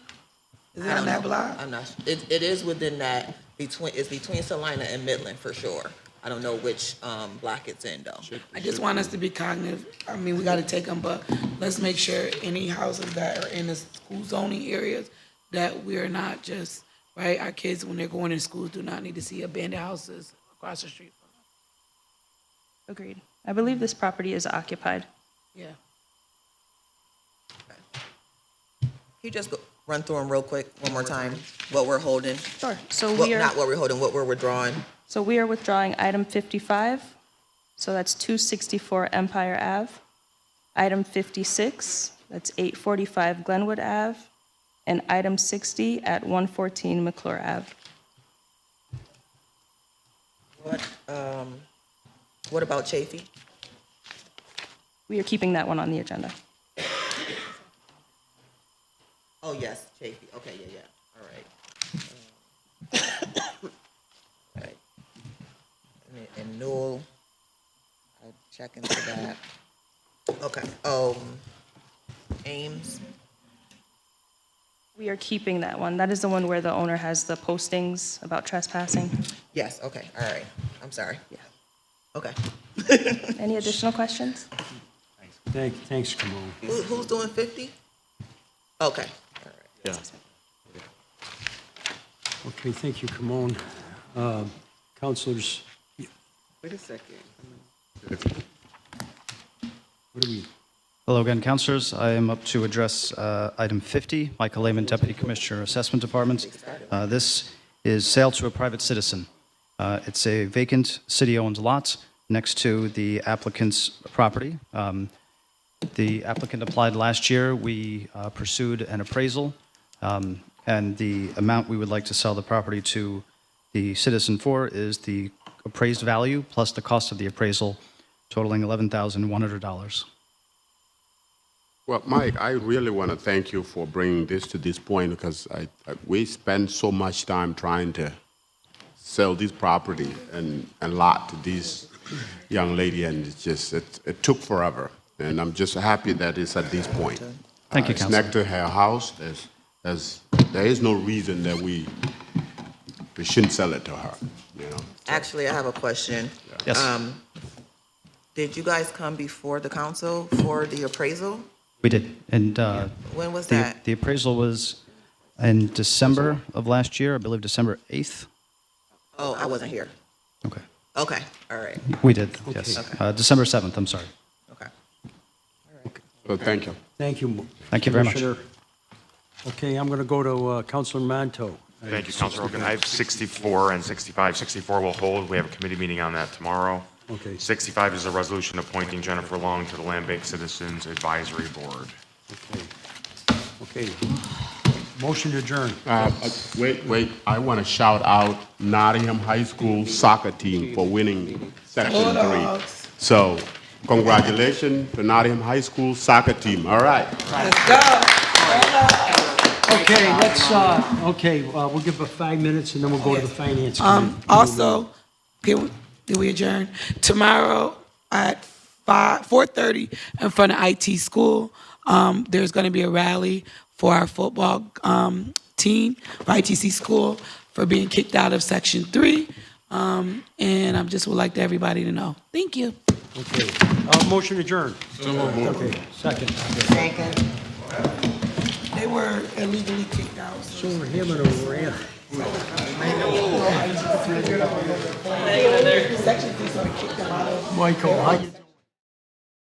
Is it I on don't that know. block? I'm not, it is within that, it's between Salina and Midland for sure. I don't know which block it's in though. I just want us to be cognitive. I mean, we gotta take them, but let's make sure any houses that are in the school zoning areas, that we're not just, right, our kids, when they're going in school, do not need to see abandoned houses across the street. Agreed. I believe this property is occupied. Yeah. Can you just run through them real quick, one more time, what we're holding? Sure. So What- we are. Not what we're holding, what we're withdrawing. So we are withdrawing item 55, so that's 264 Empire Ave. Item 56, that's 845 Glenwood Ave. And item 60 at 114 McClure Ave. What about Chafee? We are keeping that one on the agenda. Oh, yes, Chafee, okay, yeah, all right. All right. And Newell, I'll check into that. Okay, Ames, We are keeping that one. That is the one where the owner has the postings about trespassing. yes, okay, all right, I'm sorry. Yeah. Okay. Any additional questions? Thanks, Kamon. Who's doing 50? Okay, all right. Yeah. Okay, thank you, Kamon. Councilors, Wait a second. what do we? Hello again, councilors. I am up to address item 50, Michael Lehman, Deputy Commissioner, Assessment Department. This is sale to a private citizen. It's a vacant city-owned lot next to the applicant's property. The applicant applied last year. We pursued an appraisal, and the amount we would like to sell the property to the citizen for is the appraised value plus the cost of the appraisal, totaling $11,100. Well, Mike, I really want to thank you for bringing this to this point because we spend so much time trying to sell this property and lot to this young lady, and it took forever. And I'm just happy that it's at this point. Thank you, It's Councilor. next to her house. There is no reason that we shouldn't sell it to her, you know? Actually, I have a question. Yes. Did you guys come before the council for the appraisal? We did. And When was that? the appraisal was in December of last year, I believe December 8th. Oh, I wasn't here. Okay. Okay, all right. We did, yes. Okay. December 7th, I'm sorry. Okay. So thank you. Thank you. Thank you very much. Commissioner. Okay, I'm going to go to Councilor Manto. Thank you, Councilor Hogan. I have 64 and 65. 64 will hold. We have a committee meeting on that tomorrow. Okay. 65 is a resolution appointing Jennifer Long to the Land Bank Citizens Advisory Board. Okay. Motion to adjourn. Wait, I want to shout out Nottingham High School soccer team for winning Section 3. So, congratulations to Nottingham High School soccer team. All right. Let's go. Okay, we'll give it 5 minutes and then we'll go to the Finance Committee. Also, did we adjourn? Tomorrow at 4:30 in front of IT school, there's going to be a rally for our football team, for ITC school, for being kicked out of Section 3. And I just would like everybody to know. Thank you. Okay, motion adjourned. Okay, second. Second. They were illegally kicked out. So we're him and a ran. Section 3 sort of kicked them out of. Michael, how you doing?